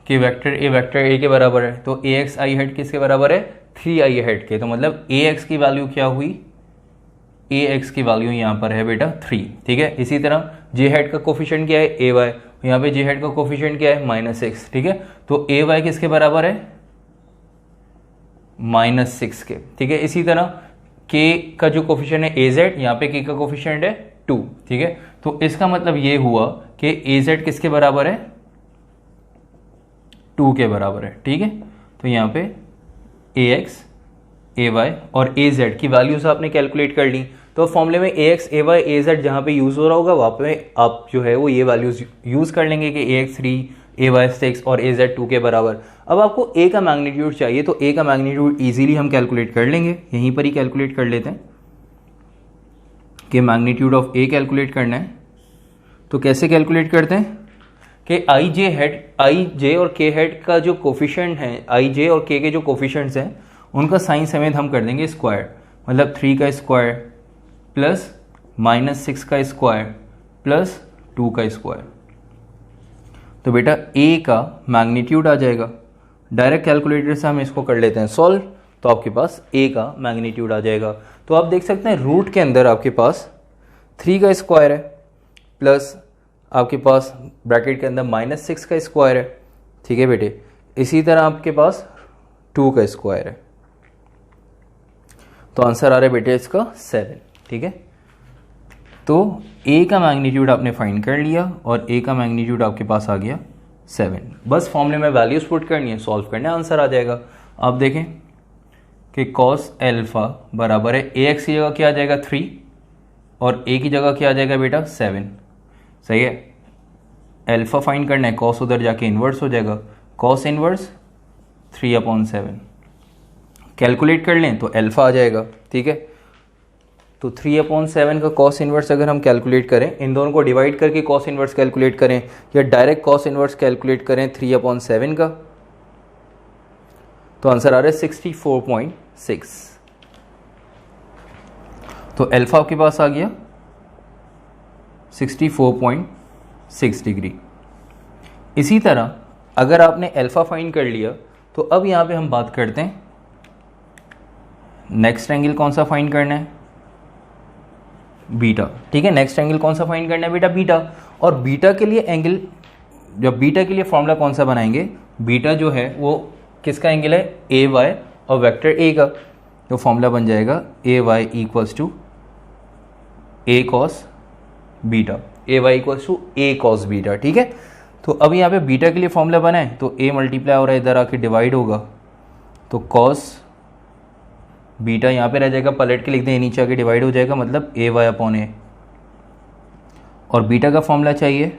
कि वेक्टर ए के बराबर है, तो ए एक्स आई हेड किसके बराबर है, 3i हेड के। तो मतलब ए एक्स की वैल्यू क्या हुई, ए एक्स की वैल्यू यहाँ पर है बेटा 3, ठीक है। इसी तरह जे हेड का कोफिशिएंट क्या है, ए वाई, यहाँ पे जे हेड का कोफिशिएंट क्या है, -6, ठीक है। तो ए वाई किसके बराबर है, -6 के, ठीक है। इसी तरह k का जो कोफिशिएंट है az, यहाँ पे k का कोफिशिएंट है 2, ठीक है। तो इसका मतलब ये हुआ कि az किसके बराबर है, 2 के बराबर है, ठीक है। तो यहाँ पे ax ay और az की वैल्यूज आपने कैलकुलेट कर ली। तो फॉर्मूले में ax ay az जहाँ पे यूज हो रहा होगा वहाँ पे आप जो है वो ये वैल्यूज यूज कर लेंगे कि ax 3 ay 6 और az 2 के बराबर। अब आपको a का मैग्नीट्यूड चाहिए, तो a का मैग्नीट्यूड इजीली हम कैलकुलेट कर लेंगे, यहीं पर ही कैलकुलेट कर लेते हैं कि मैग्नीट्यूड ऑफ a कैलकुलेट करना है। तो कैसे कैलकुलेट करते हैं कि आई जे और के हेड का जो कोफिशिएंट है, आई जे और के जो कोफिशिएंट्स हैं उनका साइन समेत हम कर देंगे स्क्वायर, मतलब 3 का स्क्वायर प्लस -6 का स्क्वायर प्लस 2 का स्क्वायर। तो बेटा ए का मैग्नीट्यूड आ जाएगा, डायरेक्ट कैलकुलेटर से हम इसको कर लेते हैं सॉल्व, तो आपके पास ए का मैग्नीट्यूड आ जाएगा। तो आप देख सकते हैं रूट के अंदर आपके पास 3 का स्क्वायर है प्लस आपके पास ब्रैकेट के अंदर -6 का स्क्वायर है, ठीक है बेटे। इसी तरह आपके पास 2 का स्क्वायर है, तो आंसर आ रहा है बेटे इसका 7, ठीक है। तो a का मैग्नीट्यूड आपने फाइंड कर लिया और a का मैग्नीट्यूड आपके पास आ गया 7। बस फॉर्मूले में वैल्यूज पुट करनी है, सॉल्व करना है, आंसर आ जाएगा। आप देखें कि कॉस एल्फा बराबर है ax की जगह क्या आ जाएगा 3 और a की जगह क्या आ जाएगा बेटा 7, सही है। एल्फा फाइंड करना है, कॉस उधर जाके इन्वर्स हो जाएगा, कॉस इन्वर्स 3/7 कैलकुलेट कर लें तो एल्फा आ जाएगा, ठीक है। तो 3/7 का कॉस इन्वर्स अगर हम कैलकुलेट करें, इन दोनों को डिवाइड करके कॉस इन्वर्स कैलकुलेट करें या डायरेक्ट कॉस इन्वर्स कैलकुलेट करें 3/7 का, तो आंसर आ रहा है 64.6। तो एल्फा आपके पास आ गया 64.6 डिग्री। इसी तरह अगर आपने एल्फा फाइंड कर लिया तो अब यहां पे हम बात करते हैं नेक्स्ट एंगल कौन सा फाइंड करना है, बीटा, ठीक है। नेक्स्ट एंगल कौन सा फाइंड करना है बेटा, बीटा। और बीटा के लिए एंगल, जब बीटा के लिए फॉर्मूला कौन सा बनाएंगे, बीटा जो है वो किसका एंगल है, ए वाई और वेक्टर ए का। तो फॉर्मूला बन जाएगा A Y equals to A cos beta, A Y equals to A cos beta, ठीक है। तो अब यहाँ पे बीटा के लिए फॉर्मूला बनाए तो ए मल्टीप्लाई हो रहा है, इधर आके डिवाइड होगा, तो कॉस बीटा यहाँ पे रह जाएगा, पलट के लिख दें, नीचे आके डिवाइड हो जाएगा, मतलब ए वाई अपॉन ए। और बीटा का फॉर्मूला चाहिए,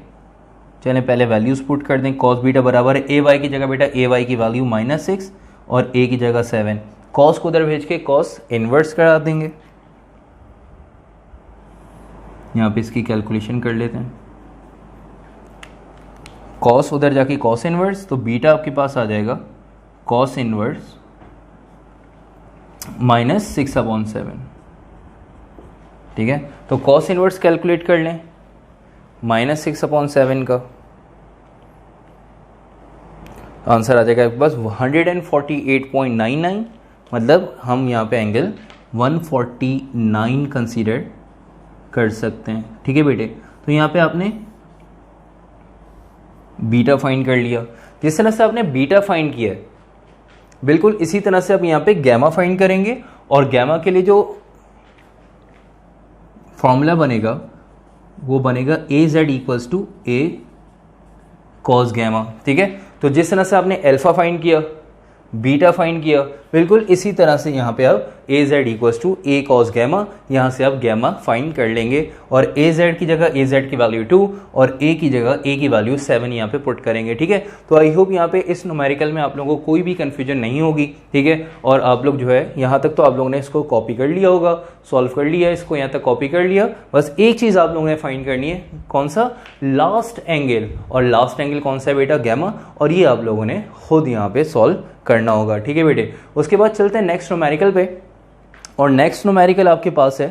चलें पहले वैल्यूज पुट कर दें। कॉस बीटा बराबर है ए वाई की जगह बेटा ए वाई की वैल्यू -6 और ए की जगह 7, कॉस को उधर भेज के कॉस इन्वर्स करा देंगे। यहाँ पे इसकी कैलकुलेशन कर लेते हैं, कॉस उधर जाके कॉस इन्वर्स, तो बीटा आपके पास आ जाएगा कॉस इन्वर्स -6/7, ठीक है। तो कॉस इन्वर्स कैलकुलेट कर लें -6/7 का, आंसर आ जाएगा बस 148.99, मतलब हम यहाँ पे एंगल 149 कंसीडर कर सकते हैं, ठीक है बेटे। तो यहाँ पे आपने बीटा फाइंड कर लिया। जिस तरह से आपने बीटा फाइंड किया है बिल्कुल इसी तरह से आप यहाँ पे गैमा फाइंड करेंगे, और गैमा के लिए जो फॉर्मूला बनेगा वो बनेगा A Z equals to A cos gamma, ठीक है। तो जिस तरह से आपने अल्फा फाइंड किया, बीटा फाइंड किया, बिल्कुल इसी तरह से यहाँ पे आप A Z equals to A cos gamma, यहाँ से आप गैमा फाइंड कर लेंगे, और ए जेड की जगह ए जेड की वैल्यू 2 और ए की जगह ए की वैल्यू 7 यहाँ पे पुट करेंगे, ठीक है। तो आई होप यहाँ पे इस न्यूमेरिकल में आप लोगों को कोई भी कन्फ्यूजन नहीं होगी, ठीक है। और आप लोग जो है यहाँ तक तो आप लोगों ने इसको कॉपी कर लिया होगा, सॉल्व कर लिया, इसको यहाँ तक कॉपी कर लिया। बस एक चीज़ आप लोगों ने फाइंड करनी है, कौन सा, लास्ट एंगल, और लास्ट एंगल कौन सा है बेटा, गैमा, और ये आप लोगों ने खुद यहाँ पे सॉल्व करना होगा, ठीक है बेटे। उसके बाद चलते हैं नेक्स्ट न्यूमेरिकल पे, और नेक्स्ट न्यूमेरिकल आपके पास है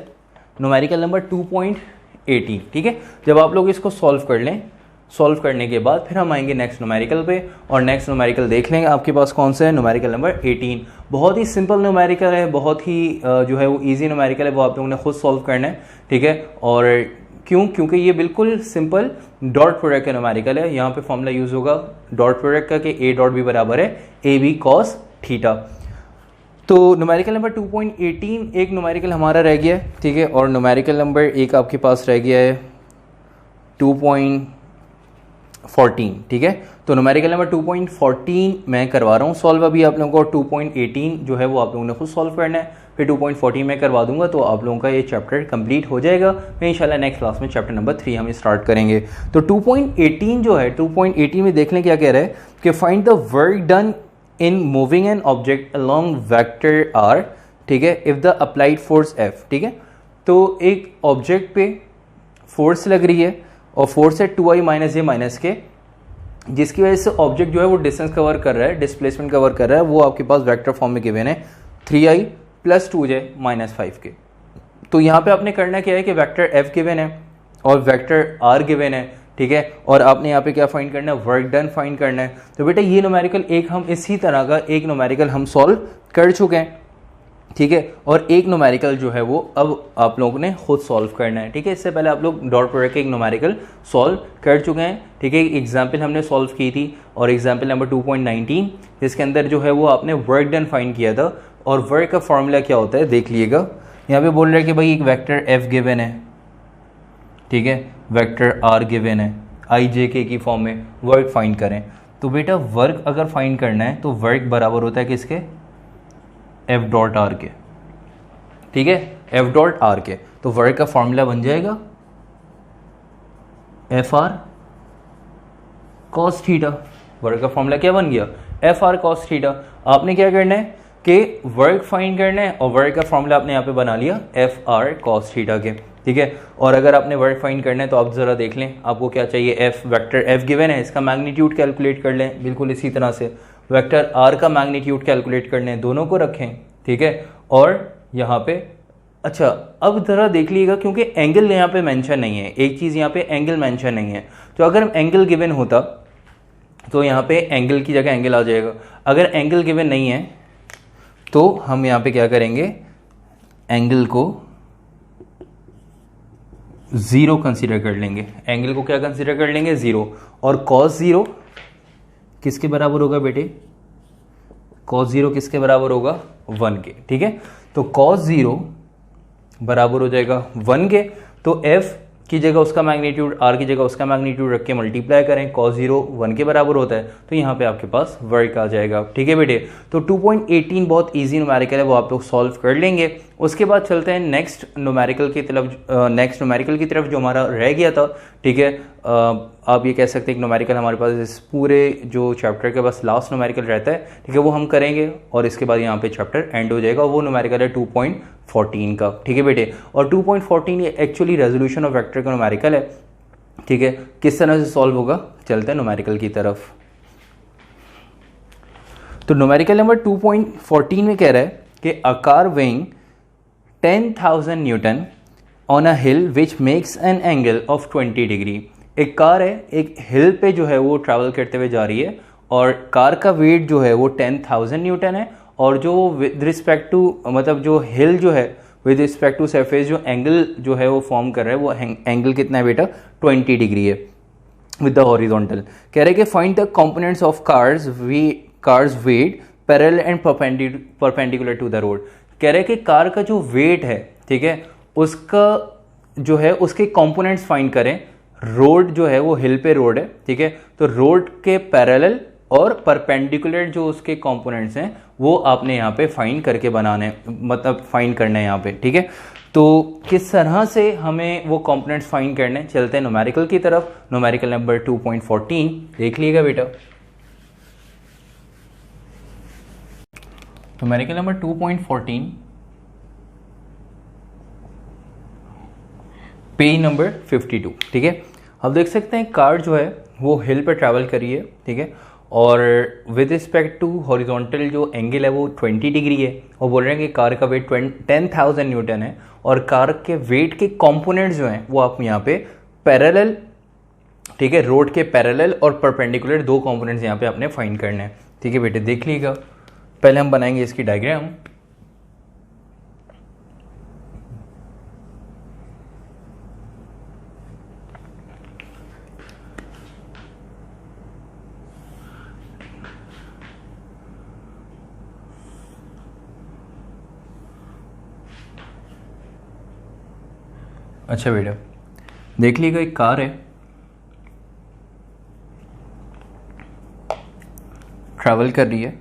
न्यूमेरिकल नंबर 2.18, ठीक है। जब आप लोग इसको सॉल्व कर लें, सॉल्व करने के बाद फिर हम आएंगे नेक्स्ट न्यूमेरिकल पे, और नेक्स्ट न्यूमेरिकल देख लेंगे आपके पास कौन सा है, न्यूमेरिकल नंबर 18। बहुत ही सिंपल न्यूमेरिकल है, बहुत ही जो है वो ईजी न्यूमेरिकल है, वो आप लोगों ने खुद सॉल्व करना है, ठीक है। और क्यों, क्योंकि ये बिल्कुल सिंपल डॉट प्रोडक्ट का न्यूमेरिकल है। यहाँ पे फॉर्मूला यूज होगा डॉट प्रोडक्ट का कि ए डॉट बी बराबर है ए बी कॉस थीटा। तो न्यूमेरिकल नंबर 2.18 एक न्यूमेरिकल हमारा रह गया है, ठीक है, और न्यूमेरिकल नंबर एक आपके पास रह गया है 2.14, ठीक है। तो न्यूमेरिकल नंबर 2.14 मैं करवा रहा हूँ सॉल्व अभी आप लोगों को। 2.18 जो है वो आप लोगों ने खुद सॉल्व करना है, फिर 2.14 मैं करवा दूंगा, तो आप लोगों का ये चैप्टर कंप्लीट हो जाएगा। फिर इंशाल्लाह नेक्स्ट क्लास में चैप्टर नंबर 3 हम स्टार्ट करेंगे। तो 2.18 जो है, 2.18 में देख लें क्या कह रहा है कि find the work done in moving an object along vector R, ठीक है, if the applied force F, ठीक है। तो एक ऑब्जेक्ट पे फोर्स लग रही है और फोर्स है 2i माइनस जे माइनस के, जिसकी वजह से ऑब्जेक्ट जो है वो डिस्टेंस कवर कर रहा है, डिस्प्लेसमेंट कवर कर रहा है, वो आपके पास वेक्टर फॉर्म में गिवन है 3i प्लस 2j माइनस 5 के। तो यहाँ पे आपने करना क्या है कि वेक्टर f गिवन है और वेक्टर r गिवन है, ठीक है, और आपने यहाँ पे क्या फाइंड करना है, वर्क डन फाइंड करना है। तो बेटा ये न्यूमेरिकल एक हम इसी तरह का एक न्यूमेरिकल हम सॉल्व कर चुके हैं, ठीक है, और एक न्यूमेरिकल जो है वो अब आप लोगों ने खुद सॉल्व करना है, ठीक है। इससे पहले आप लोग डॉट प्रोडक्ट के एक न्यूमेरिकल सॉल्व कर चुके हैं, ठीक है। एग्जाम्पल हमने सॉल्व की थी और एग्जाम्पल नंबर 2.19 जिसके अंदर जो है वो आपने वर्क डन फाइंड किया था, और वर्क का फॉर्मूला क्या होता है देख लीजिएगा। यहाँ पे बोल रहा है कि भाई एक वेक्टर एफ गिवन है, ठीक है, वेक्टर आर गिवन है, आई जे के की फॉर्म में, वर्क फाइंड करें। तो बेटा वर्क अगर फाइंड करना है तो वर्क बराबर होता है किसके, एफ डॉट आर के, ठीक है, एफ डॉट आर के। तो वर्क का फॉर्मूला बन जाएगा F R cos theta. Work का फॉर्मूला क्या बन गया, एफ आर कॉस थीटा। आपने क्या करना है कि वर्क फाइंड करना है और वर्क का फॉर्मूला आपने यहाँ पे बना लिया एफ आर कॉस थीटा के, ठीक है। और अगर आपने वर्क फाइंड करना है तो आप जरा देख लें आपको क्या चाहिए, एफ वेक्टर एफ गिवन है, इसका मैग्नीट्यूड कैलकुलेट कर लें, बिल्कुल इसी तरह से वेक्टर आर का मैग्नीट्यूड कैलकुलेट करने हैं, दोनों को रखें, ठीक है। और यहाँ पे अच्छा अब जरा देख लीजिएगा, क्योंकि एंगल यहाँ पे मेंशन नहीं है, एक चीज़ यहाँ पे एंगल मेंशन नहीं है। तो अगर एंगल गिवन होता तो यहाँ पे एंगल की जगह एंगल आ जाएगा। अगर एंगल गिवन नहीं है तो हम यहाँ पे क्या करेंगे, एंगल को 0 कंसीडर कर लेंगे। एंगल को क्या कंसीडर कर लेंगे, 0। और कॉस 0 किसके बराबर होगा बेटे, कॉस 0 किसके बराबर होगा, 1 के, ठीक है। तो कॉस 0 बराबर हो जाएगा 1 के। तो f की जगह उसका मैग्नीट्यूड, r की जगह उसका मैग्नीट्यूड रख के मल्टीप्लाई करें, cos 0 1 के बराबर होता है, तो यहाँ पे आपके पास वर्क आ जाएगा, ठीक है बेटे। तो 2.18 बहुत इजी न्यूमेरिकल है, वो आप लोग सॉल्व कर लेंगे। उसके बाद चलते हैं नेक्स्ट न्यूमेरिकल की तरफ जो हमारा रह गया था, ठीक है। आप ये कह सकते हैं कि न्यूमेरिकल हमारे पास इस पूरे जो चैप्टर के बस लास्ट न्यूमेरिकल रहता है, ठीक है, वो हम करेंगे और इसके बाद यहाँ पे चैप्टर एंड हो जाएगा। वो न्यूमेरिकल है 2.14 का, ठीक है बेटे। और 2.14 ये एक्चुअली रेजोल्यूशन ऑफ वेक्टर का न्यूमेरिकल है, ठीक है। किस तरह से सॉल्व होगा, चलते हैं न्यूमेरिकल की तरफ। तो न्यूमेरिकल नंबर 2.14 में कह रहा है कि a car weighing 10,000 Newton on a hill which makes an angle of 20 degree. एक कार है, एक हिल पे जो है वो ट्रैवल करते हुए जा रही है और कार का वेट जो है वो 10,000 न्यूटन है, और जो विद रिस्पेक्ट टू मतलब जो हिल जो है विद रिस्पेक्ट टू सरफेस जो एंगल जो है वो फॉर्म कर रहा है, वो एंगल कितना है बेटा, 20 डिग्री है विद द हॉरिजॉन्टल। कह रहे हैं कि find the components of car's weight parallel and perpendicular to the road. कह रहे हैं कि कार का जो वेट है, ठीक है, उसका जो है उसके कंपोनेंट्स फाइंड करें। रोड जो है वो हिल पे रोड है, ठीक है, तो रोड के पैरेलल और परपेंडिकुलर जो उसके कंपोनेंट्स हैं वो आपने यहाँ पे फाइंड करके बनाने, मतलब फाइंड करना है यहाँ पे, ठीक है। तो किस तरह से हमें वो कंपोनेंट्स फाइंड करने, चलते हैं न्यूमेरिकल की तरफ। न्यूमेरिकल नंबर 2.14 देख लीजिएगा बेटा। न्यूमेरिकल नंबर 2.14 पेज नंबर 52, ठीक है। अब देख सकते हैं कार जो है वो हिल पर ट्रैवल करी है, ठीक है, और विद रिस्पेक्ट टू हॉरिजॉन्टल जो एंगल है वो 20 डिग्री है, और बोल रहे हैं कि कार का वेट 10,000 न्यूटन है, और कार के वेट के कंपोनेंट्स जो हैं वो आप यहाँ पे पैरेलल, ठीक है, रोड के पैरेलल और परपेंडिकुलर दो कंपोनेंट्स यहाँ पे आपने फाइंड करने हैं, ठीक है बेटे। देख लीजिएगा, पहले हम बनाएंगे इसकी डायग्राम। अच्छा बेटा, देख लीजिएगा एक कार है, ट्रैवल कर रही है,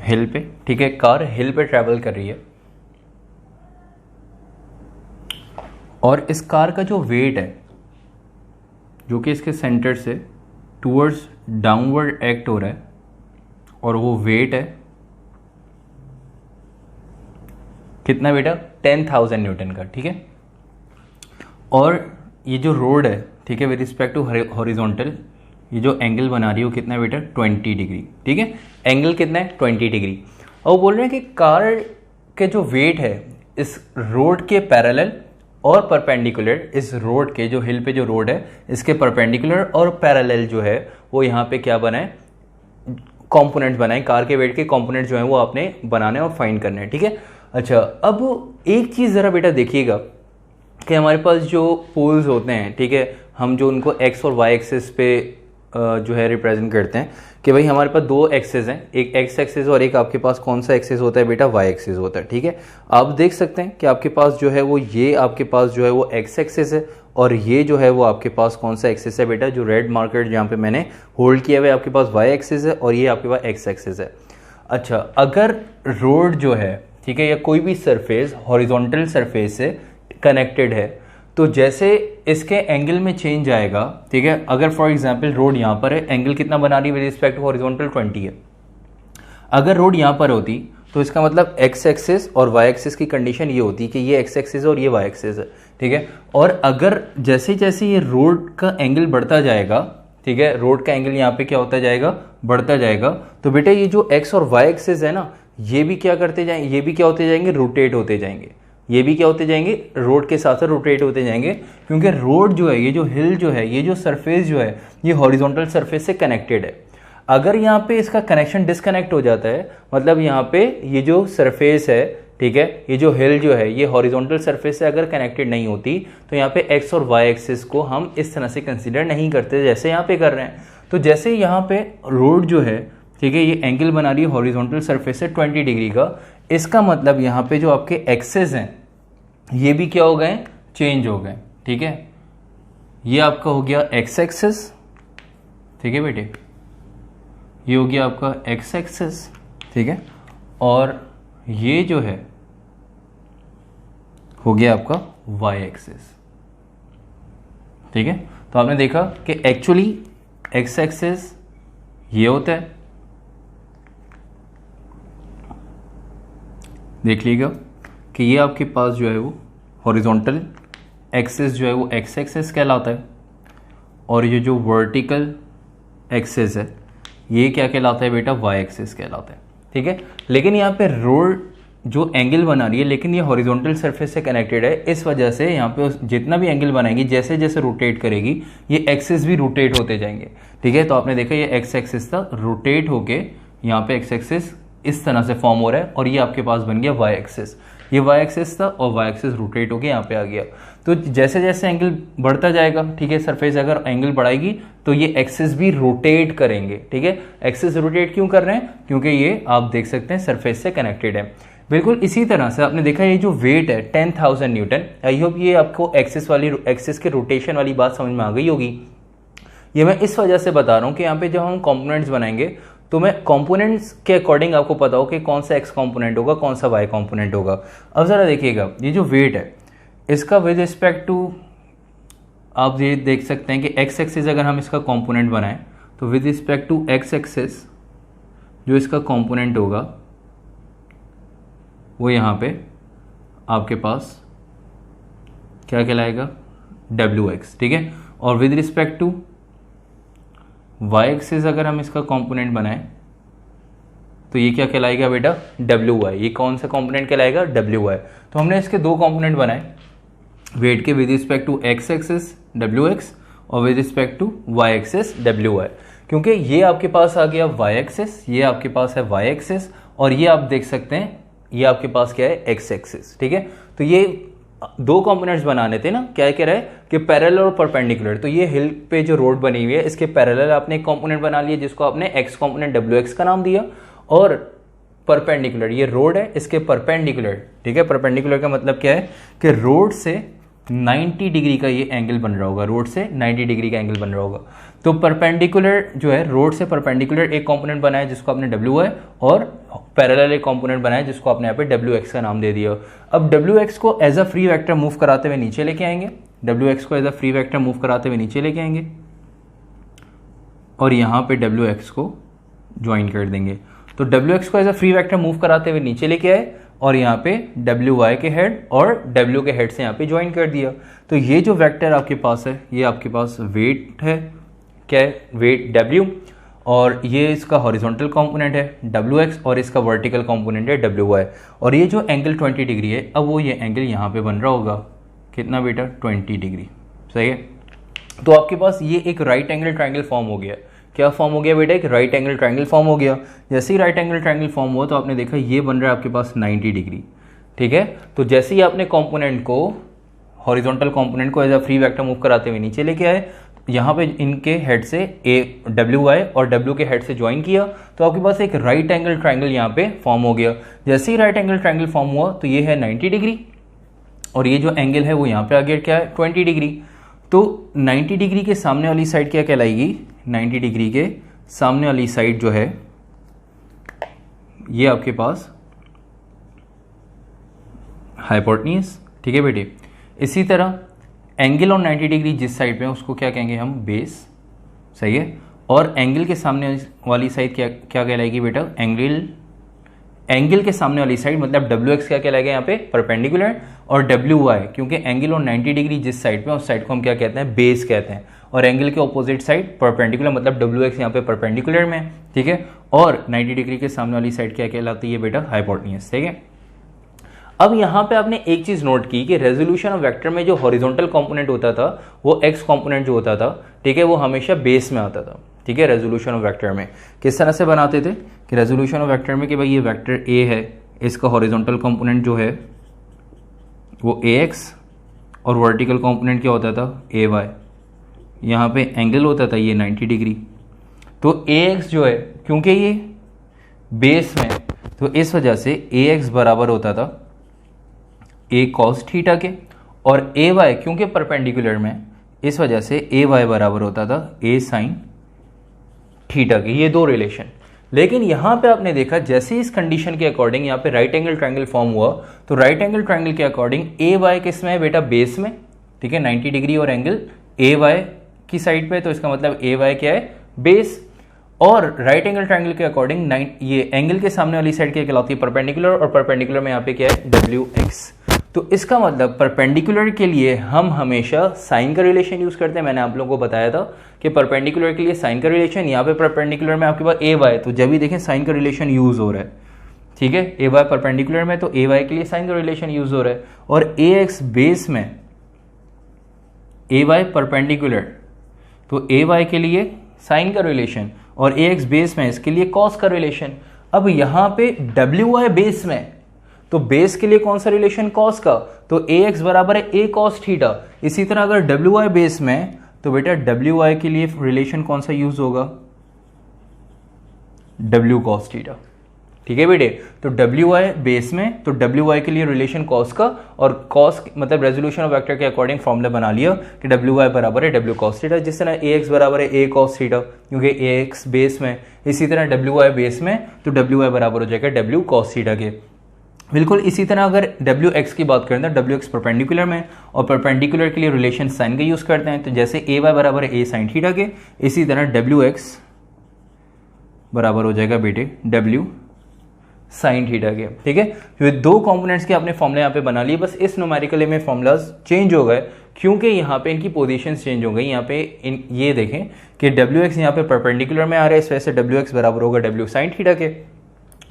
हिल पे, ठीक है, कार हिल पे ट्रैवल कर रही है और इस कार का जो वेट है, जो कि इसके सेंटर से टूवर्ड्स डाउनवर्ड एक्ट हो रहा है, और वो वेट है कितना बेटा, 10,000 न्यूटन का, ठीक है। और ये जो रोड है, ठीक है, विद रिस्पेक्ट टू हॉरिजॉन्टल, ये जो एंगल बना रही है वो कितना है बेटा, 20 डिग्री, ठीक है। एंगल कितना है, 20 डिग्री। और बोल रहे हैं कि कार के जो वेट है इस रोड के पैरेलल और परपेंडिकुलर, इस रोड के जो हिल पे जो रोड है इसके परपेंडिकुलर और पैरेलल जो है वो यहाँ पे क्या बनाए, कंपोनेंट्स बनाए, कार के वेट के कंपोनेंट्स जो है वो आपने बनाने और फाइंड करने हैं, ठीक है। अच्छा, अब एक चीज़ ज़रा बेटा देखिएगा कि हमारे पास जो पोल्स होते हैं, ठीक है, हम जो उनको एक्स और वाई एक्सिस पे जो है रिप्रेजेंट करते हैं कि भाई हमारे पास दो एक्सेस हैं, एक एक्स एक्सिस और एक आपके पास कौन सा एक्सेस होता है बेटा, वाई एक्सिस होता है, ठीक है। आप देख सकते हैं कि आपके पास जो है वो ये आपके पास जो है वो एक्स एक्सिस है और ये जो है वो आपके पास कौन सा एक्सिस है बेटा, जो रेड मार्कर जहाँ पे मैंने होल्ड किया हुआ है आपके पास वाई एक्सिस है और ये आपके पास एक्स एक्सिस है। अच्छा, अगर रोड जो है, ठीक है, या कोई भी सरफेस हॉरिजॉन्टल सरफेस से कनेक्टेड है तो जैसे इसके एंगल में चेंज आएगा, ठीक है, अगर फॉर एग्जांपल रोड यहाँ पर है, एंगल कितना बना रही है विद रिस्पेक्ट टू हॉरिजॉन्टल, 20 है। अगर रोड यहाँ पर होती तो इसका मतलब एक्स एक्सिस और वाई एक्सिस की कंडीशन ये होती कि ये एक्स एक्सिस है और ये वाई एक्सिस है, ठीक है। और अगर जैसे जैसे ये रोड का एंगल बढ़ता जाएगा, ठीक है, रोड का एंगल यहाँ पे क्या होता जाएगा, बढ़ता जाएगा, तो बेटा ये जो एक्स और वाई एक्सिस है ना, ये भी क्या करते जाएंगे, ये भी क्या होते जाएंगे, रोटेट होते जाएंगे, ये भी क्या होते जाएंगे, रोड के साथ साथ रोटेट होते जाएंगे, क्योंकि रोड जो है, ये जो हिल जो है, ये जो सरफेस जो है, ये हॉरिजॉन्टल सरफेस से कनेक्टेड है। अगर यहाँ पे इसका कनेक्शन डिस्कनेक्ट हो जाता है, मतलब यहाँ पे ये जो सरफेस है, ठीक है, ये जो हिल जो है ये हॉरिजॉन्टल सरफेस से अगर कनेक्टेड नहीं होती तो यहाँ पे एक्स और वाई एक्सिस को हम इस तरह से कंसीडर नहीं करते जैसे यहाँ पे कर रहे हैं। तो जैसे यहाँ पे रोड जो है, ठीक है, ये एंगल बना रही है हॉरिजॉन्टल सरफेस से 20 डिग्री का, इसका मतलब यहाँ पे जो आपके एक्सेस हैं ये भी क्या हो गए, चेंज हो गए, ठीक है। ये आपका हो गया एक्स एक्सिस, ठीक है बेटे, ये हो गया आपका एक्स एक्सिस, ठीक है, और ये जो है हो गया आपका वाई एक्सिस, ठीक है। तो आपने देखा कि एक्चुअली एक्स एक्सिस ये होता है, देख लीजिएगा कि ये आपके पास जो है वो हॉरिजॉन्टल एक्सिस जो है वो एक्स एक्सिस कहलाता है और ये जो वर्टिकल एक्सिस है ये क्या कहलाता है बेटा, वाई एक्सिस कहलाता है, ठीक है। लेकिन यहाँ पे रोड जो एंगल बना रही है, लेकिन ये हॉरिजॉन्टल सरफेस से कनेक्टेड है, इस वजह से यहाँ पे जितना भी एंगल बनाएगी, जैसे जैसे रोटेट करेगी ये एक्सिस भी रोटेट होते जाएंगे, ठीक है। तो आपने देखा ये एक्स एक्सिस था, रोटेट होके यहाँ पे एक्स एक्सिस इस तरह से फॉर्म हो रहा है और ये आपके पास बन गया वाई एक्सिस, ये वाई एक्सिस था और वाई एक्सिस रोटेट होके यहाँ पे आ गया। तो जैसे जैसे एंगल बढ़ता जाएगा, ठीक है, सरफेस अगर एंगल बढ़ाएगी तो ये एक्सिस भी रोटेट करेंगे, ठीक है। एक्सिस रोटेट क्यों कर रहे हैं, क्योंकि ये आप देख सकते हैं सरफेस से कनेक्टेड है। बिल्कुल इसी तरह से आपने देखा ये जो वेट है 10,000 न्यूटन, आई होप ये आपको एक्सिस के रोटेशन वाली बात समझ में आ गई होगी। ये मैं इस वजह से बता रहा हूँ कि यहाँ पे जब हम कंपोनेंट्स बनाएंगे तो मैं कंपोनेंट्स के अकॉर्डिंग आपको पता हो कि कौन सा एक्स कंपोनेंट होगा, कौन सा वाई कंपोनेंट होगा। अब जरा देखिएगा ये जो वेट है इसका विद रिस्पेक्ट टू आप ये देख सकते हैं कि एक्स एक्सिस अगर हम इसका कंपोनेंट बनाएं तो with respect to X axis जो इसका कंपोनेंट होगा वो यहाँ पे आपके पास क्या कहलाएगा, WX, ठीक है। और with respect to Y axis अगर हम इसका कंपोनेंट बनाएं तो ये क्या कहलाएगा बेटा, WY। ये कौन सा कंपोनेंट कहलाएगा, WY। तो हमने इसके दो कंपोनेंट बनाए वेट के, with respect to X axis WX और with respect to Y axis WY। क्योंकि ये आपके पास आ गया वाई एक्सिस, ये आपके पास है वाई एक्सिस और ये आप देख सकते हैं ये आपके पास क्या है, एक्स एक्सिस, ठीक है। तो ये दो कंपोनेंट्स बनाने थे ना, क्या कह रहा है कि पैरेलल और परपेंडिकुलर। तो ये हिल पे जो रोड बनी हुई है इसके पैरेलल आपने एक कंपोनेंट बना लिया जिसको आपने एक्स कंपोनेंट WX का नाम दिया, और परपेंडिकुलर ये रोड है इसके परपेंडिकुलर, ठीक है। परपेंडिकुलर का मतलब क्या है कि रोड से 90 डिग्री का ये एंगल बन रहा होगा, रोड से 90 डिग्री का एंगल बन रहा होगा। तो परपेंडिकुलर जो है, रोड से परपेंडिकुलर एक कंपोनेंट बनाया जिसको आपने WY, और पैरेलल एक कंपोनेंट बनाया जिसको आपने यहाँ पे WX का नाम दे दिया। अब WX को as a free vector move कराते हुए नीचे लेके आएंगे, WX को as a free vector move कराते हुए नीचे लेके आएंगे, और यहाँ पे WX को ज्वाइन कर देंगे। तो WX को as a free vector move कराते हुए नीचे लेके आए, और यहाँ पे WY के हेड और W के हेड से यहाँ पे ज्वाइन कर दिया। तो ये जो वेक्टर आपके पास है, ये आपके पास वेट है, क्या है, वेट W, और ये इसका हॉरिजॉन्टल कंपोनेंट है WX, और इसका वर्टिकल कंपोनेंट है WY। और ये जो एंगल 20 डिग्री है, अब वो ये एंगल यहाँ पे बन रहा होगा, कितना बेटा, 20 डिग्री, सही है। तो आपके पास ये एक राइट एंगल ट्रायंगल फॉर्म हो गया। क्या फॉर्म हो गया बेटा, एक राइट एंगल ट्रायंगल फॉर्म हो गया। जैसे ही राइट एंगल ट्रायंगल फॉर्म हुआ तो आपने देखा ये बन रहा है आपके पास 90 डिग्री, ठीक है। तो जैसे ही आपने कंपोनेंट को, हॉरिजॉन्टल कंपोनेंट को as a free vector move कराते हुए नीचे लेके आए, यहाँ पे इनके हेड से WY और W के हेड से ज्वाइन किया, तो आपके पास एक राइट एंगल ट्रायंगल यहाँ पे फॉर्म हो गया। जैसे ही राइट एंगल ट्रायंगल फॉर्म हुआ तो ये है 90 डिग्री, और ये जो एंगल है वो यहाँ पे आ गया क्या है, 20 डिग्री। तो 90 डिग्री के सामने वाली साइड क्या कहलाएगी, 90 डिग्री के सामने वाली साइड जो है ये आपके पास हाइपोटेन्यूज, ठीक है बेटे। इसी तरह एंगल ऑन 90 डिग्री जिस साइड पे है उसको क्या कहेंगे हम, बेस, सही है। और एंगल के सामने वाली साइड क्या कहलाएगी बेटा, एंगल के सामने वाली साइड मतलब WX क्या कहलाएगा यहाँ पे, परपेंडिकुलर, और WY क्योंकि एंगल ऑन 90 डिग्री जिस साइड पे उस साइड को हम क्या कहते हैं, बेस कहते हैं। और एंगल के ऑपोजिट साइड परपेंडिकुलर मतलब WX यहाँ पे परपेंडिकुलर में, ठीक है। और 90 डिग्री के सामने वाली साइड क्या कहलाती है बेटा, हाइपोटेन्यूज, ठीक है। अब यहाँ पे आपने एक चीज नोट की कि रेजोल्यूशन ऑफ वेक्टर में जो हॉरिजॉन्टल कंपोनेंट होता था वो एक्स कंपोनेंट जो होता था, ठीक है, वो हमेशा बेस में आता था, ठीक है। रेजोल्यूशन ऑफ वेक्टर में किस तरह से बनाते थे कि रेजोल्यूशन ऑफ वेक्टर में कि भाई ये वेक्टर ए है, इसका हॉरिजॉन्टल कंपोनेंट जो है वो AX, और वर्टिकल कंपोनेंट क्या होता था, AY। यहाँ पे एंगल होता था ये 90 डिग्री। तो AX जो है क्योंकि ये बेस में, तो इस वजह से AX बराबर होता था A cos थीटा के, और AY क्योंकि परपेंडिकुलर में, इस वजह से AY बराबर होता था A sin थीटा के। ये दो रिलेशन। लेकिन यहां पे आपने देखा जैसे इस कंडीशन के अकॉर्डिंग यहाँ पे राइट एंगल ट्रायंगल फॉर्म हुआ, तो राइट एंगल ट्रायंगल के अकॉर्डिंग AY किस में है बेटा, बेस में, ठीक है, 90 डिग्री, और एंगल AY की साइड पे, तो इसका मतलब AY क्या है, बेस। और राइट एंगल ट्रायंगल के अकॉर्डिंग ये एंगल के सामने वाली साइड क्या कहलाती है, परपेंडिकुलर, और परपेंडिकुलर में यहाँ पे क्या है, WX। तो इसका मतलब परपेंडिकुलर के लिए हम हमेशा साइन का रिलेशन यूज करते हैं। मैंने आप लोगों को बताया था कि परपेंडिकुलर के लिए साइन का रिलेशन, यहाँ पे परपेंडिकुलर में आपके पास AY, तो जब भी देखें साइन का रिलेशन यूज हो रहा है, ठीक है। AY परपेंडिकुलर में तो AY के लिए साइन का रिलेशन यूज हो रहा है, और AX बेस में, AY परपेंडिकुलर तो AY के लिए साइन का रिलेशन, और AX बेस में इसके लिए कॉस का रिलेशन। अब यहां पे WY बेस में, तो बेस के लिए कौन सा रिलेशन, कॉस का, तो AX बराबर है A cos थीटा। इसी तरह अगर WY बेस में, तो बेटा WY के लिए रिलेशन कौन सा यूज होगा, W cos थीटा, ठीक है बेटे। तो WY बेस में, तो WY के लिए रिलेशन cos का, और cos मतलब रेजोल्यूशन ऑफ वेक्टर के अकॉर्डिंग फॉर्मूला बना लिया कि WY बराबर है W cos थीटा। जिस तरह AX बराबर है A cos थीटा क्योंकि AX बेस में, इसी तरह WY बेस में, तो WY बराबर हो जाएगा W cos थीटा के। बिल्कुल इसी तरह अगर WX की बात करें तो WX परपेंडिकुलर में, और परपेंडिकुलर के लिए रिलेशन साइन का यूज करते हैं, तो जैसे AY बराबर है A sin थीटा के, इसी तरह WX बराबर हो जाएगा बेटे W sin थीटा के, ठीक है। तो दो कंपोनेंट्स के आपने फॉर्मूला यहाँ पे बना लिए, बस इस न्यूमेरिकल में फॉर्मूलाज चेंज हो गए क्योंकि यहाँ पे इनकी पोजीशन चेंज हो गई। यहाँ पे ये देखें कि WX यहाँ पे परपेंडिकुलर में आ रहा है, इस वजह से WX बराबर होगा W sin थीटा के,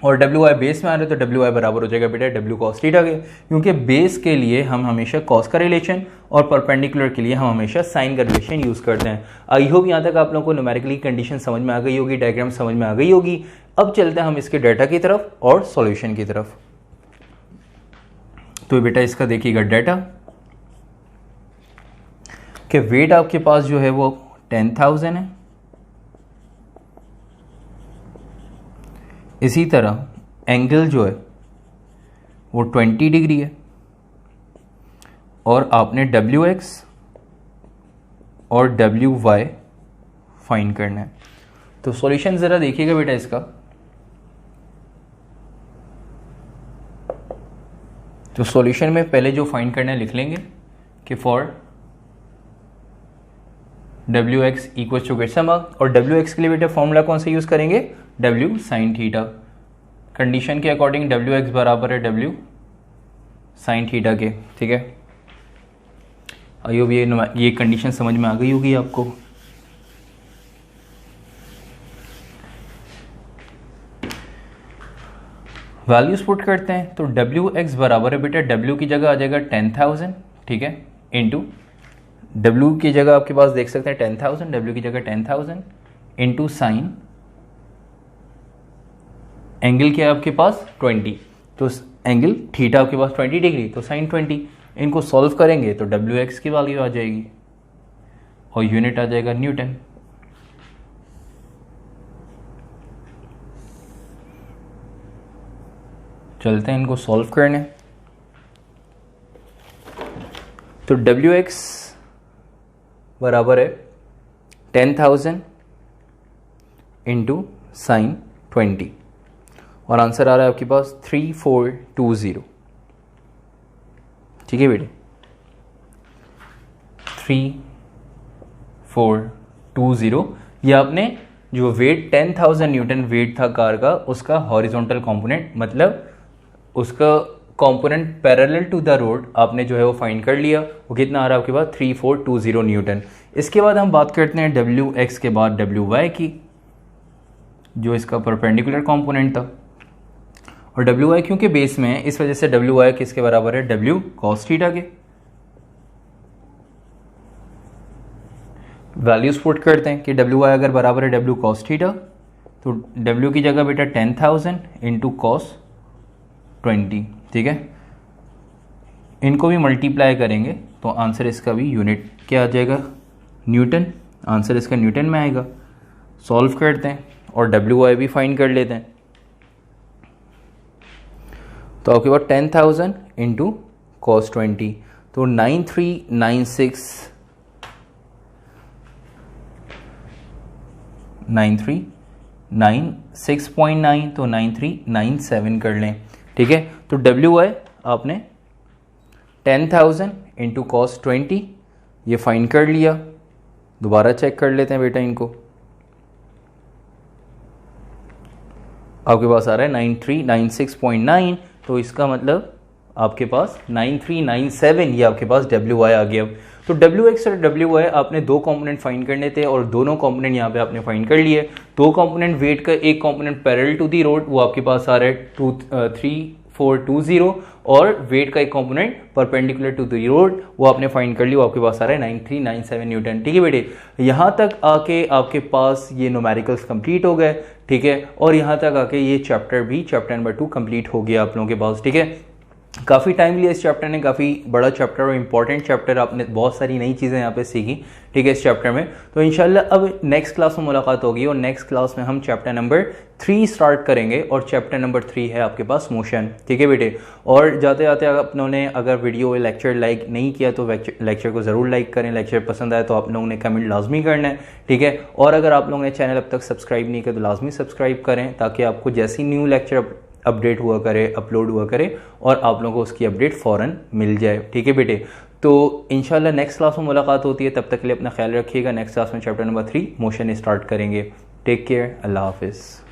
और WY बेस में आ रहे तो WY बराबर हो जाएगा बेटा W cos थीटा के, क्योंकि बेस के लिए हम हमेशा cos का रिलेशन और परपेंडिकुलर के लिए हम हमेशा साइन का रिलेशन यूज करते हैं। आई होप यहाँ तक आप लोगों को न्यूमेरिकली कंडीशन समझ में आ गई होगी, डायग्राम समझ में आ गई होगी। अब चलते हैं हम इसके डाटा की तरफ और सॉल्यूशन की तरफ। तो बेटा इसका देखिएगा डाटा, कि वेट आपके पास जो है वो 10,000 है, इसी तरह एंगल जो है वो 20 डिग्री है, और आपने WX और WY फाइंड करना है। तो सॉल्यूशन ज़रा देखिएगा बेटा इसका। तो सॉल्यूशन में पहले जो फाइंड करना है लिख लेंगे कि for WX equals to get sum, और WX के लिए बेटा फॉर्मूला कौन सा यूज़ करेंगे, W साइन थीटा। कंडीशन के अकॉर्डिंग WX बराबर है W साइन थीटा के, ठीक है। आई होप ये कंडीशन समझ में आ गई होगी आपको। वैल्यूज पुट करते हैं, तो WX बराबर है बेटा W की जगह आ जाएगा 10,000, ठीक है, इंटू W की जगह आपके पास देख सकते हैं 10,000, W की जगह 10,000 इंटू साइन एंगल क्या है आपके पास 20, तो एंगल थीटा आपके पास 20 डिग्री, तो साइन 20। इनको सॉल्व करेंगे तो WX की वैल्यू आ जाएगी और यूनिट आ जाएगा न्यूटन। चलते हैं इनको सॉल्व करने। तो WX बराबर है 10,000 इंटू साइन 20, और आंसर आ रहा है आपके पास 3420, ठीक है बेटे, 3420। ये आपने जो वेट 10,000 न्यूटन वेट था कार का, उसका हॉरिजॉन्टल कंपोनेंट, मतलब उसका component parallel to the road आपने जो है वो फाइंड कर लिया। वो कितना आ रहा है आपके पास 3420 न्यूटन। इसके बाद हम बात करते हैं WX के बाद WY की, जो इसका परपेंडिकुलर कंपोनेंट था, और WY क्योंकि बेस में है इस वजह से WY किसके बराबर है, W cos थीटा के। वैल्यूज पुट करते हैं कि WY अगर बराबर है W cos थीटा, तो W की जगह बेटा 10,000 इंटू cos 20, ठीक है। इनको भी मल्टीप्लाई करेंगे तो आंसर इसका भी यूनिट क्या आ जाएगा, न्यूटन। आंसर इसका न्यूटन में आएगा। सॉल्व करते हैं और WY भी फाइंड कर लेते हैं। तो आपके पास 10,000 इंटू cos 20, तो 9396.9, तो 9397 कर लें, ठीक है। तो WY आपने 10,000 इंटू cos 20 ये फाइंड कर लिया। दोबारा चेक कर लेते हैं बेटा इनको। आपके पास आ रहा है 9396.9, तो इसका मतलब आपके पास 9397 ये आपके पास WY आ गया। तो WX और WY आपने दो कंपोनेंट फाइंड करने थे और दोनों कंपोनेंट यहाँ पे आपने फाइंड कर लिए। दो कंपोनेंट वेट का, एक component parallel to the road वो आपके पास आ रहा है 3420, और वेट का एक component perpendicular to the road वो आपने फाइंड कर लिया, वो आपके पास आ रहा है 9397 न्यूटन, ठीक है बेटे। यहाँ तक आके आपके पास ये न्यूमेरिकल्स कंप्लीट हो गए, ठीक है, और यहाँ तक आके ये चैप्टर नंबर 2 कंप्लीट हो गया आप लोगों के पास, ठीक है। काफ़ी टाइम लिया इस चैप्टर ने, काफ़ी बड़ा चैप्टर और इम्पॉर्टेंट चैप्टर, आपने बहुत सारी नई चीज़ें यहाँ पे सीखी, ठीक है, इस चैप्टर में। तो इंशाल्लाह अब नेक्स्ट क्लास में मुलाकात होगी, और नेक्स्ट क्लास में हम चैप्टर नंबर 3 स्टार्ट करेंगे, और चैप्टर नंबर 3 है आपके पास मोशन, ठीक है बेटे। और जाते जाते अपनों ने अगर वीडियो लेक्चर लाइक नहीं किया तो लेक्चर को ज़रूर लाइक करें। लेक्चर पसंद आए तो आप लोगों ने कमेंट लाजमी करना है, ठीक है। और अगर आप लोगों ने चैनल अब तक सब्सक्राइब नहीं किया तो लाजमी सब्सक्राइब करें, ताकि आपको जैसी न्यू लेक्चर अपडेट हुआ करे, अपलोड हुआ करे, और आप लोगों को उसकी अपडेट फ़ौरन मिल जाए, ठीक है बेटे। तो इंशाल्लाह नेक्स्ट क्लास में मुलाकात होती है, तब तक के लिए अपना ख्याल रखिएगा। नेक्स्ट क्लास में चैप्टर नंबर 3 मोशन स्टार्ट करेंगे। टेक केयर, अल्लाह हाफिज़।